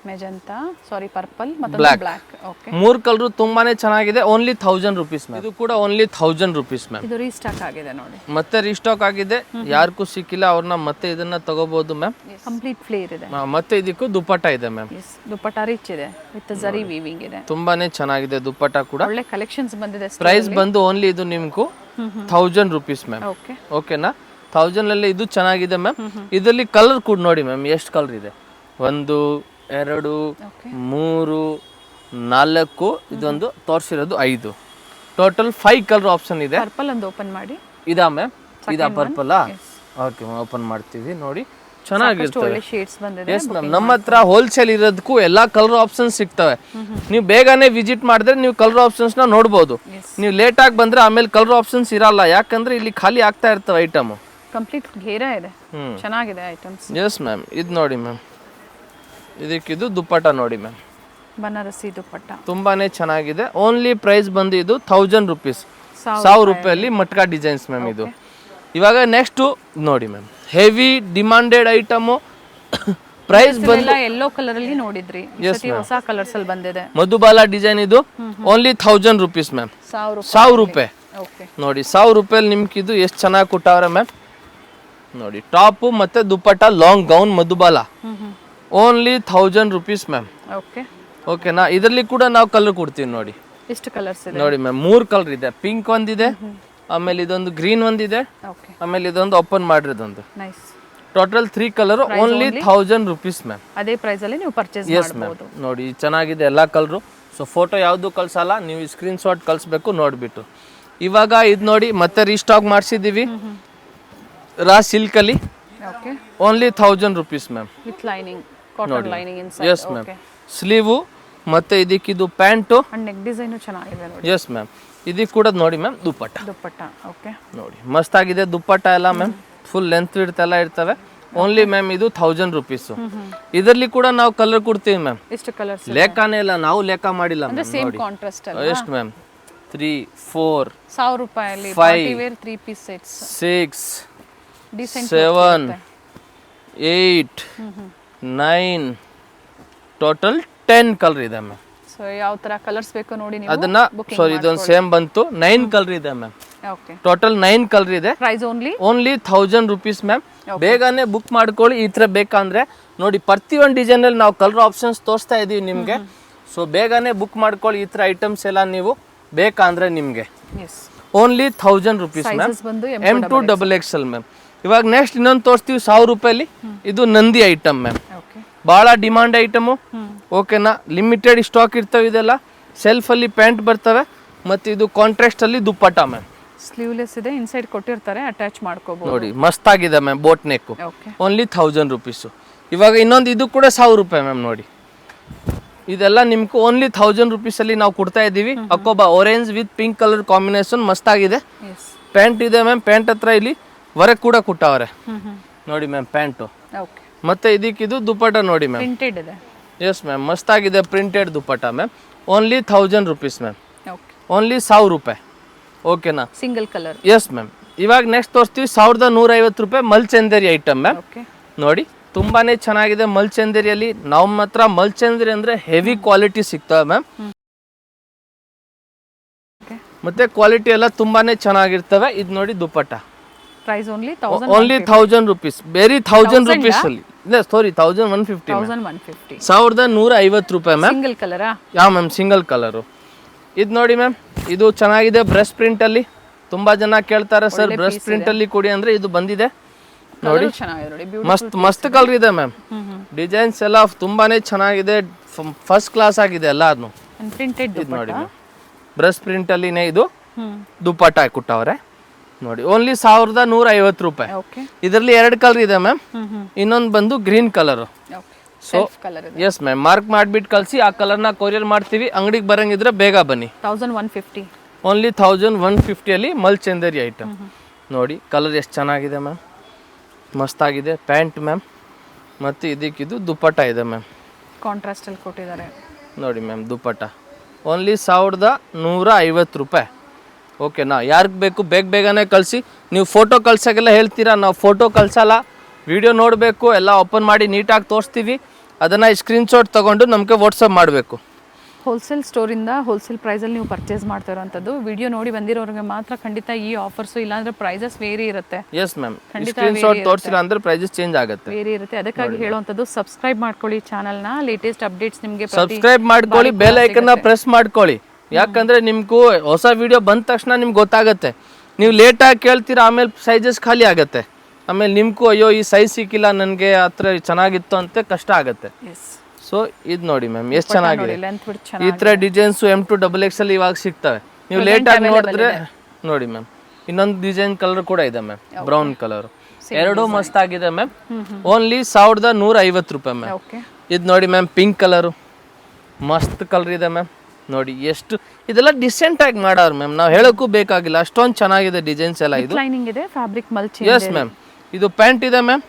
ಮೆಜೆಂಟಾ ಸಾರಿ ಪರ್ಪಲ್ ಮತ್ತು ಬ್ಲಾಕ್. ಓಕೆ, 3 ಕಲರ್ ತುಂಬಾನೇ ಚೆನ್ನಾಗಿದೆ. Only 1000 rupees ma'am. ಇದು ಕೂಡ ಓನ್ಲಿ 1000 ರುಪೀಸ್ ಮ್ಯಾಮ್. ಇದು ರೀಸ್ಟಾಕ್ ಆಗಿದೆ ನೋಡಿ, ಮತ್ತೆ ರೀಸ್ಟಾಕ್ ಆಗಿದೆ. ಯಾರಿಗೂ ಸಿಕ್ಕಿಲ್ಲ ಅವ್ರನ್ನ ಮತ್ತೆ ಇದನ್ನ ತಗೋಬಹುದು ಮ್ಯಾಮ್. ಕಂಪ್ಲೀಟ್ ಫ್ಲೇರ್ ಇದೆ. ಮತ್ತೆ ಇದಕ್ಕೂ ದುಪ್ಪಟ್ಟ ಇದೆ ಮ್ಯಾಮ್. ದುಪ್ಪಟ್ಟ ರಿಚ್ ಇದೆ ವಿತ್ ಜರಿ ವೀವಿಂಗ್ ಇದೆ. ತುಂಬಾನೇ ಚೆನ್ನಾಗಿದೆ ದುಪ್ಪಟ್ಟ ಕೂಡ. ಒಳ್ಳೆ ಕಲೆಕ್ಷನ್ಸ್ ಬಂದಿದೆ. ಪ್ರೈಸ್ ಬಂದು ಓನ್ಲಿ ಇದು ನಿಮ್ಗೂ 1000 ರುಪೀಸ್ ಮ್ಯಾಮ್. ಓಕೆ, ಓಕೆನಾ? 1000 ಅಲ್ಲಿ ಇದು ಚೆನ್ನಾಗಿದೆ ಮ್ಯಾಮ್. ಇದರಲ್ಲಿ ಕಲರ್ ಕೂಡ ನೋಡಿ ಮ್ಯಾಮ್ ಎಷ್ಟು ಕಲರ್ ಇದೆ. 1 2 3 4 ಇದೊಂದು ತೋರಿಸಿರೋದು 5, ಟೋಟಲ್ 5 ಕಲರ್ ಆಪ್ಷನ್ ಇದೆ. ಪರ್ಪಲ್ ಒಂದು ಓಪನ್ ಮಾಡಿ. ಇದಾ ಮ್ಯಾಮ್? ಇದಾ ಪರ್ಪಲ್? ಓಕೆ, ಓಪನ್ ಮಾಡ್ತೀವಿ ನೋಡಿ. ಚೆನ್ನಾಗಿರ್ತವೆ. ಒಳ್ಳೆ ಶೇಡ್ಸ್ ಬಂದಿದೆ. ಎಸ್ ಮ್ಯಾಮ್, ನಮ್ಮ ಹತ್ರ ಹೋಲ್ಸೇಲ್ ಇರೋದಕ್ಕೂ ಎಲ್ಲಾ ಕಲರ್ ಆಪ್ಷನ್ಸ್ ಸಿಗ್ತವೆ. ನೀವು ಬೇಗನೆ ವಿಸಿಟ್ ಮಾಡಿದ್ರೆ ನೀವು ಕಲರ್ ಆಪ್ಷನ್ಸ್ ನ ನೋಡ್ಬೋದು. ನೀವು ಲೇಟ್ ಆಗಿ ಬಂದ್ರೆ ಆಮೇಲೆ ಕಲರ್ ಆಪ್ಷನ್ಸ್ ಇರಲ್ಲ, ಯಾಕಂದ್ರೆ ಇಲ್ಲಿ ಖಾಲಿ ಆಗ್ತಾ ಇರ್ತವೆ ಐಟಮ್. ಕಂಪ್ಲೀಟ್ ಘೇರ ಇದೆ, ಚೆನ್ನಾಗಿದೆ ಐಟಮ್ಸ್. ಎಸ್ ಮ್ಯಾಮ್, ಇದು ನೋಡಿ ಮ್ಯಾಮ್, ಇದಕ್ಕಿದು ದುಪ್ಪಟ್ಟ ನೋಡಿ ಮ್ಯಾಮ್. ಬನಾರಸಿ ದುಪ್ಪಟ್ಟ ತುಂಬಾನೇ ಚೆನ್ನಾಗಿದೆ. ಓನ್ಲಿ ಪ್ರೈಸ್ ಬಂದು ಇದು 1000 ರುಪೀಸ್, 1000 ರೂಪಾಯಲ್ಲಿ ಮಟ್ಕಾ ಡಿಸೈನ್ಸ್ ಮ್ಯಾಮ್. ಇದು ಇವಾಗ ನೆಕ್ಸ್ಟ್ ನೋಡಿ ma'am, heavy demanded item. Price ಬಂದು ಯೆಲ್ಲೋ ಕಲರ್ ಅಲ್ಲಿ ನೋಡಿದ್ರಿ, ಹೊಸ ಕಲರ್ಸ್ ಅಲ್ಲಿ ಬಂದಿದೆ. ಮಧುಬಾಲ ಡಿಸೈನ್ ಇದು ಓನ್ಲಿ 1000 ರುಪೀಸ್ ಮ್ಯಾಮ್. 1000 ರೂಪಾಯಿ ನೋಡಿ. 1000 ರೂಪಾಯಲ್ಲಿ ನಿಮ್ಗೆ ಇದು ಎಷ್ಟು ಚೆನ್ನಾಗಿ ಕೊಟ್ಟವ್ರೆ ಮ್ಯಾಮ್ ನೋಡಿ. ಟಾಪ್ ಮತ್ತೆ dupatta long gown Madhubala only 1000 rupees ma'am. Okay, ಓಕೆನಾ? ಇದರಲ್ಲಿ ಕೂಡ ನಾವು ಕಲರ್ ಕೊಡ್ತೀವಿ ನೋಡಿ. ಎಷ್ಟು ಕಲರ್ಸ್ ಇದೆ ನೋಡಿ ಮ್ಯಾಮ್, 3 ಕಲರ್ ಇದೆ. ಪಿಂಕ್ ಒಂದಿದೆ, ಆಮೇಲೆ ಇದೊಂದು ಗ್ರೀನ್ ಒಂದಿದೆ, ಓಕೆ, ಆಮೇಲೆ ಇದೊಂದು ಓಪನ್ ಮಾಡಿರೋದೊಂದು. Nice. Total 3 colour only 1000 rupees ma'am. ಅದೇ ಪ್ರೈಸ್ ಅಲ್ಲಿ ನೀವು ಪರ್ಚೇಸ್ ಎಸ್ ಮ್ಯಾಮ್. ನೋಡಿ ಚೆನ್ನಾಗಿದೆ ಎಲ್ಲಾ ಕಲರು. ಸೊ ಫೋಟೋ ಯಾವುದು ಕಳ್ಸಲ್ಲ, ನೀವು ಸ್ಕ್ರೀನ್ ಶಾಟ್ ಕಳಿಸ್ಬೇಕು ನೋಡ್ಬಿಟ್ಟು. ಇವಾಗ ಇದು ನೋಡಿ ಮತ್ತೆ ರೀಸ್ಟಾಕ್ ಮಾಡಿಸಿದೀವಿ ರಾ ಸಿಲ್ಕ್ ಅಲ್ಲಿ. Okay, only 1000 rupees ma'am. With lining, cotton lining inside. Yes ma'am. Sleeve ಮತ್ತೆ ಇದಕ್ಕಿದು ಪ್ಯಾಂಟು ಅಂಡ್ ನೆಕ್ ಡಿಸೈನ್ ಚೆನ್ನಾಗಿದೆ ನೋಡಿ. Yes ma'am. ಇದಕ್ಕೆ ಕೂಡ ನೋಡಿ ಮ್ಯಾಮ್ ದುಪ್ಪಟ್ಟ. ಓಕೆ, ನೋಡಿ ಮಸ್ತ್ ಆಗಿದೆ ದುಪ್ಪಟ್ಟ ಎಲ್ಲ ಮ್ಯಾಮ್. ಫುಲ್ ಲೆಂತ್ ವಿಡ್ತ್ ಎಲ್ಲ ಇರ್ತವೆ. ಓನ್ಲಿ ಮ್ಯಾಮ್ ಇದು 1000 ರುಪೀಸ್. ಇದರಲ್ಲಿ ಕೂಡ ನಾವು ಕಲರ್ ಕೊಡ್ತೀವಿ ಮ್ಯಾಮ್. ಎಷ್ಟು ಕಲರ್ಸ್? ಲೇಖಾನೇ ಇಲ್ಲ, ನಾವು ಲೇಖ ಮಾಡಿಲ್ಲ ಮ್ಯಾಮ್. ಸೇಮ್ ಕಾಂಟ್ರಾಸ್ಟ್ ಅಲ್ಲ. ಎಷ್ಟು ಮ್ಯಾಮ್? 3 4 1000 ರೂಪಾಯಲ್ಲಿ party wear 3 piece sets. 6 decent 7 8 9 total 10 colour ಇದೆ ಮ್ಯಾಮ್. ಸೊ ಯಾವ ತರ ಕಲರ್ಸ್ ಬೇಕು ನೋಡಿ ನೀವು ಅದನ್ನ ಸಾರಿ ಇದೊಂದು ಸೇಮ್ ಬಂತು. 9 ಕಲರ್ ಇದೆ ಮ್ಯಾಮ್. ಓಕೆ, ಟೋಟಲ್ 9 ಕಲರ್ ಇದೆ. Price only 1000 rupees ma'am. ಬೇಗನೆ ಬುಕ್ ಮಾಡ್ಕೊಳ್ಳಿ. ಈ ತರ ಬೇಕಂದ್ರೆ ನೋಡಿ ಪ್ರತಿಯೊಂದು ಡಿಸೈನ್ ಅಲ್ಲಿ ನಾವು ಕಲರ್ ಆಪ್ಷನ್ಸ್ ತೋರಿಸ್ತಾ ಇದೀವಿ ನಿಮ್ಗೆ. ಸೊ ಬೇಗನೆ ಬುಕ್ ಮಾಡ್ಕೊಳ್ಳಿ ಈ ತರ ಐಟಮ್ಸ್ ಎಲ್ಲ ನೀವು ಬೇಕಂದ್ರೆ ನಿಮ್ಗೆ. Only 1000 rupees ma'am. M2 XXL ma'am. ಇವಾಗ ನೆಕ್ಸ್ಟ್ ಇನ್ನೊಂದು ತೋರಿಸ್ತೀವಿ 1000 ರೂಪಾಯಲ್ಲಿ. ಇದು ನಂದಿ ಐಟಮ್ ಮ್ಯಾಮ್. ಬಹಳ ಡಿಮಾಂಡ್ ಐಟಮು. ಓಕೆನಾ? ಲಿಮಿಟೆಡ್ ಸ್ಟಾಕ್ ಇರ್ತವೆ. ಇದೆಲ್ಲ ಸೆಲ್ಫ್ ಅಲ್ಲಿ ಪ್ಯಾಂಟ್ ಬರ್ತವೆ. ಮತ್ತೆ ಇದು ಕಾಂಟ್ರಾಸ್ಟ್ ಅಲ್ಲಿ ದುಪ್ಪಟ್ಟ ಮ್ಯಾಮ್. ಸ್ಲೀವ್ಲೆಸ್ ಇದೆ, ಇನ್ಸೈಡ್ ಕೊಟ್ಟಿರ್ತಾರೆ, ಅಟ್ಯಾಚ್ ಮಾಡ್ಕೋಬಹುದು. ನೋಡಿ ಮಸ್ತ್ ಆಗಿದೆ ma'am. Boat neck okay, only 1000 rupees. ಇವಾಗ ಇನ್ನೊಂದು ಇದು ಕೂಡ 1000 ರೂಪಾಯಿ ಮ್ಯಾಮ್. ನೋಡಿ ಇದೆಲ್ಲ ನಿಮ್ಗೆ ಓನ್ಲಿ 1000 ರುಪೀಸ್ ಅಲ್ಲಿ ನಾವು ಕೊಡ್ತಾ ಇದೀವಿ. ಅಕೋಬಾ orange with pink colour combination ಮಸ್ತ್ ಆಗಿದೆ. ಪ್ಯಾಂಟ್ ಇದೆ ಮ್ಯಾಮ್. ಪ್ಯಾಂಟ್ ಹತ್ರ ಇಲ್ಲಿ ವರ್ಕ್ ಕೂಡ ಕೊಟ್ಟವ್ರೆ ನೋಡಿ ಮ್ಯಾಮ್ ಪ್ಯಾಂಟು. ಓಕೆ, ಮತ್ತೆ ಇದಕ್ಕಿದು ದುಪ್ಪಟ್ಟ ನೋಡಿ ಮ್ಯಾಮ್. ಪ್ರಿಂಟೆಡ್ ಇದೆ. ಎಸ್ ಮ್ಯಾಮ್, ಮಸ್ತ್ ಆಗಿದೆ printed dupatta ma'am. Only 1000 rupees ma'am. Okay, only 1000 ರೂಪಾಯಿ. ಓಕೆನಾ? Single colour. Yes ma'am. ಇವಾಗ ನೆಕ್ಸ್ಟ್ ತೋರಿಸ್ತೀವಿ 1150 ರೂಪಾಯಿ ಮಲ್ಚಂದೇರಿ ಐಟಮ್ ಮ್ಯಾಮ್. ಓಕೆ, ನೋಡಿ ತುಂಬಾನೇ ಚೆನ್ನಾಗಿದೆ ಮಲ್ಚಂದೇರಿಯಲ್ಲಿ. ನಮ್ಮ ಹತ್ರ ಮಲ್ಚಂದೇರಿ ಅಂದ್ರೆ ಹೆವಿ ಕ್ವಾಲಿಟಿ ಸಿಗ್ತವೆ ಮ್ಯಾಮ್. ಮತ್ತೆ ಕ್ವಾಲಿಟಿ ಎಲ್ಲ ತುಂಬಾನೇ ಚೆನ್ನಾಗಿರ್ತವೆ. ಇದು ನೋಡಿ dupatta. Price only only 1000 rupees. ಬೇರೆ 1000 ರುಪೀಸ್ ಅಲ್ಲಿ ಇಲ್ಲ, ಸಾರಿ 1150. 1150 ರೂಪಾಯಿ ಮ್ಯಾಮ್. ಸಿಂಗಲ್ ಕಲರಾ? Yeah ma'am, single colour. ಇದು ನೋಡಿ ಮ್ಯಾಮ್, ಇದು ಚೆನ್ನಾಗಿದೆ ಬ್ರಷ್ ಪ್ರಿಂಟ್ ಅಲ್ಲಿ. ತುಂಬಾ ಜನ ಕೇಳ್ತಾರೆ ಸರ್ ಬ್ರಷ್ ಪ್ರಿಂಟ್ ಅಲ್ಲಿ ಕೊಡಿ ಅಂದ್ರೆ ಇದು ಬಂದಿದೆ ನೋಡಿ. ಮಸ್ತ್ ಮಸ್ತ್ ಕಲರ್ ಇದೆ ಮ್ಯಾಮ್. ಡಿಸೈನ್ಸ್ ಎಲ್ಲ ತುಂಬಾನೇ ಚೆನ್ನಾಗಿದೆ. ಫಸ್ಟ್ ಕ್ಲಾಸ್ ಆಗಿದೆ ಎಲ್ಲ. ಅದನ್ನು ಇದು ನೋಡಿ ಮ್ಯಾಮ್, ಬ್ರಷ್ ಪ್ರಿಂಟ್ ಅಲ್ಲಿನೇ ಇದು ದುಪ್ಪಟ್ಟ ಕೊಟ್ಟವ್ರೆ ನೋಡಿ. ಓನ್ಲಿ 1150 ರೂಪಾಯಿ. ಇದರಲ್ಲಿ 2 ಕಲರ್ ಇದೆ ಮ್ಯಾಮ್. ಇನ್ನೊಂದು ಬಂದು green colour. So yes ma'am, mark ಮಾಡ್ಬಿಟ್ಟು ಕಳಿಸಿ. ಆ ಕಲರ್ನ ಕೊರಿಯರ್ ಮಾಡ್ತೀವಿ. ಅಂಗಡಿಗೆ ಬರಂಗಿದ್ರೆ ಬೇಗ ಬನ್ನಿ. 1150. ಓನ್ಲಿ 1150 ಅಲ್ಲಿ ಮಲ್ಚಂದೇರಿ ಐಟಮ್ ನೋಡಿ. ಕಲರ್ ಎಷ್ಟು ಚೆನ್ನಾಗಿದೆ ಮ್ಯಾಮ್, ಮಸ್ತ್ ಆಗಿದೆ. Pant ma'am. ಮತ್ತು ಇದಕ್ಕಿದು ದುಪ್ಪಟ್ಟ ಇದೆ ಮ್ಯಾಮ್. ಕಾಂಟ್ರಾಸ್ಟ್ ಅಲ್ಲಿ ಕೊಟ್ಟಿದ್ದಾರೆ ನೋಡಿ ಮ್ಯಾಮ್ ದುಪ್ಪಟ್ಟ. ಓನ್ಲಿ 1150 ರೂಪಾಯಿ. ಓಕೆನಾ? ಯಾರಿಗೆ ಬೇಕು ಬೇಗನೆ ಕಳಿಸಿ. ನೀವು ಫೋಟೋ ಕಳ್ಸೋಕ್ಕೆಲ್ಲ ಹೇಳ್ತೀರಾ, ನಾವು ಫೋಟೋ ಕಳ್ಸಲ್ಲ. ವಿಡಿಯೋ ನೋಡಬೇಕು, ಎಲ್ಲ ಓಪನ್ ಮಾಡಿ ನೀಟಾಗಿ ತೋರಿಸ್ತೀವಿ. ಅದನ್ನು ಸ್ಕ್ರೀನ್ಶಾಟ್ ತೊಗೊಂಡು ನಮಗೆ ವಾಟ್ಸಪ್ ಮಾಡಬೇಕು. ಹೋಲ್ಸೇಲ್ ಸ್ಟೋರಿಂದ ಹೋಲ್ಸೇಲ್ ಪ್ರೈಸಲ್ಲಿ ನೀವು ಪರ್ಚೇಸ್ ಮಾಡ್ತಾ ಇರೋಂಥದ್ದು. ವಿಡಿಯೋ ನೋಡಿ ಬಂದಿರೋರಿಗೆ ಮಾತ್ರ ಖಂಡಿತ ಈ ಆಫರ್ಸು, ಇಲ್ಲಾಂದ್ರೆ ಪ್ರೈಸಸ್ ವೇರಿ ಇರುತ್ತೆ. ಎಸ್ ಮ್ಯಾಮ್, ಸ್ಕ್ರೀನ್ಶಾಟ್ ತೋರಿಸಿಲ್ಲ ಅಂದ್ರೆ ಪ್ರೈಸಸ್ ಚೇಂಜ್ ಆಗುತ್ತೆ, ವೇರಿ ಇರುತ್ತೆ. ಅದಕ್ಕಾಗಿ ಹೇಳುವಂಥದ್ದು ಸಬ್ಸ್ಕ್ರೈಬ್ ಮಾಡ್ಕೊಳ್ಳಿ ಚಾನಲ್ನ. ಲೇಟೆಸ್ಟ್ ಅಪ್ಡೇಟ್ಸ್ ನಿಮಗೆ ಸಬ್ಸ್ಕ್ರೈಬ್ ಮಾಡ್ಕೊಳ್ಳಿ, ಬೆಲ್ ಐಕನ್ನ ಪ್ರೆಸ್ ಮಾಡ್ಕೊಳ್ಳಿ. ಯಾಕಂದ್ರೆ ನಿಮ್ಗೂ ಹೊಸ ವಿಡಿಯೋ ಬಂದ ತಕ್ಷಣ ನಿಮ್ಗೆ ಗೊತ್ತಾಗುತ್ತೆ. ನೀವು ಲೇಟಾಗಿ ಕೇಳ್ತೀರಾ, ಆಮೇಲೆ ಸೈಜಸ್ ಖಾಲಿ ಆಗುತ್ತೆ, ಆಮೇಲೆ ನಿಮ್ಗೂ ಅಯ್ಯೋ ಈ ಸೈಜ್ ಸಿಕ್ಕಿಲ್ಲ ನನಗೆ ಹತ್ರ ಚೆನ್ನಾಗಿತ್ತು ಅಂತ ಕಷ್ಟ ಆಗುತ್ತೆ. ಸೊ ಇದು ನೋಡಿ ಮ್ಯಾಮ್ ಎಷ್ಟು ಚೆನ್ನಾಗಿದೆ. ಈ ತರ ಡಿಸೈನ್ಸ್ M2XXL ಇವಾಗ ಸಿಗ್ತವೆ. ನೀವು ಲೇಟಾಗಿ ನೋಡಿದ್ರೆ ನೋಡಿ ಮ್ಯಾಮ್, ಇನ್ನೊಂದು ಡಿಸೈನ್ ಕಲರ್ ಕೂಡ ಇದೆ ಮ್ಯಾಮ್, ಬ್ರೌನ್ ಕಲರ್. ಎರಡೂ ಮಸ್ತ್ ಆಗಿದೆ ಮ್ಯಾಮ್. ಓನ್ಲಿ 1150 ರೂಪಾಯಿ ಮ್ಯಾಮ್. ಇದು ನೋಡಿ ಮ್ಯಾಮ್, ಪಿಂಕ್ ಕಲರು ಮಸ್ತ್ ಕಲರ್ ಇದೆ ಮ್ಯಾಮ್. ನೋಡಿ ಎಷ್ಟು ಇದೆಲ್ಲ ಡಿಸೆಂಟ್ ಆಗಿ ಮಾಡೋರು ಮ್ಯಾಮ್, ನಾವು ಹೇಳೋಕ್ಕೂ ಬೇಕಾಗಿಲ್ಲ, ಅಷ್ಟೊಂದು ಚೆನ್ನಾಗಿದೆ ಡಿಸೈನ್ಸ್ ಎಲ್ಲ. ಇದು ಫ್ಯಾಬ್ರಿಕ್ ಮಲ್ಚ್. ಎಸ್ ಮ್ಯಾಮ್, ಇದು ಪ್ಯಾಂಟ್ ಇದೆ ಮ್ಯಾಮ್.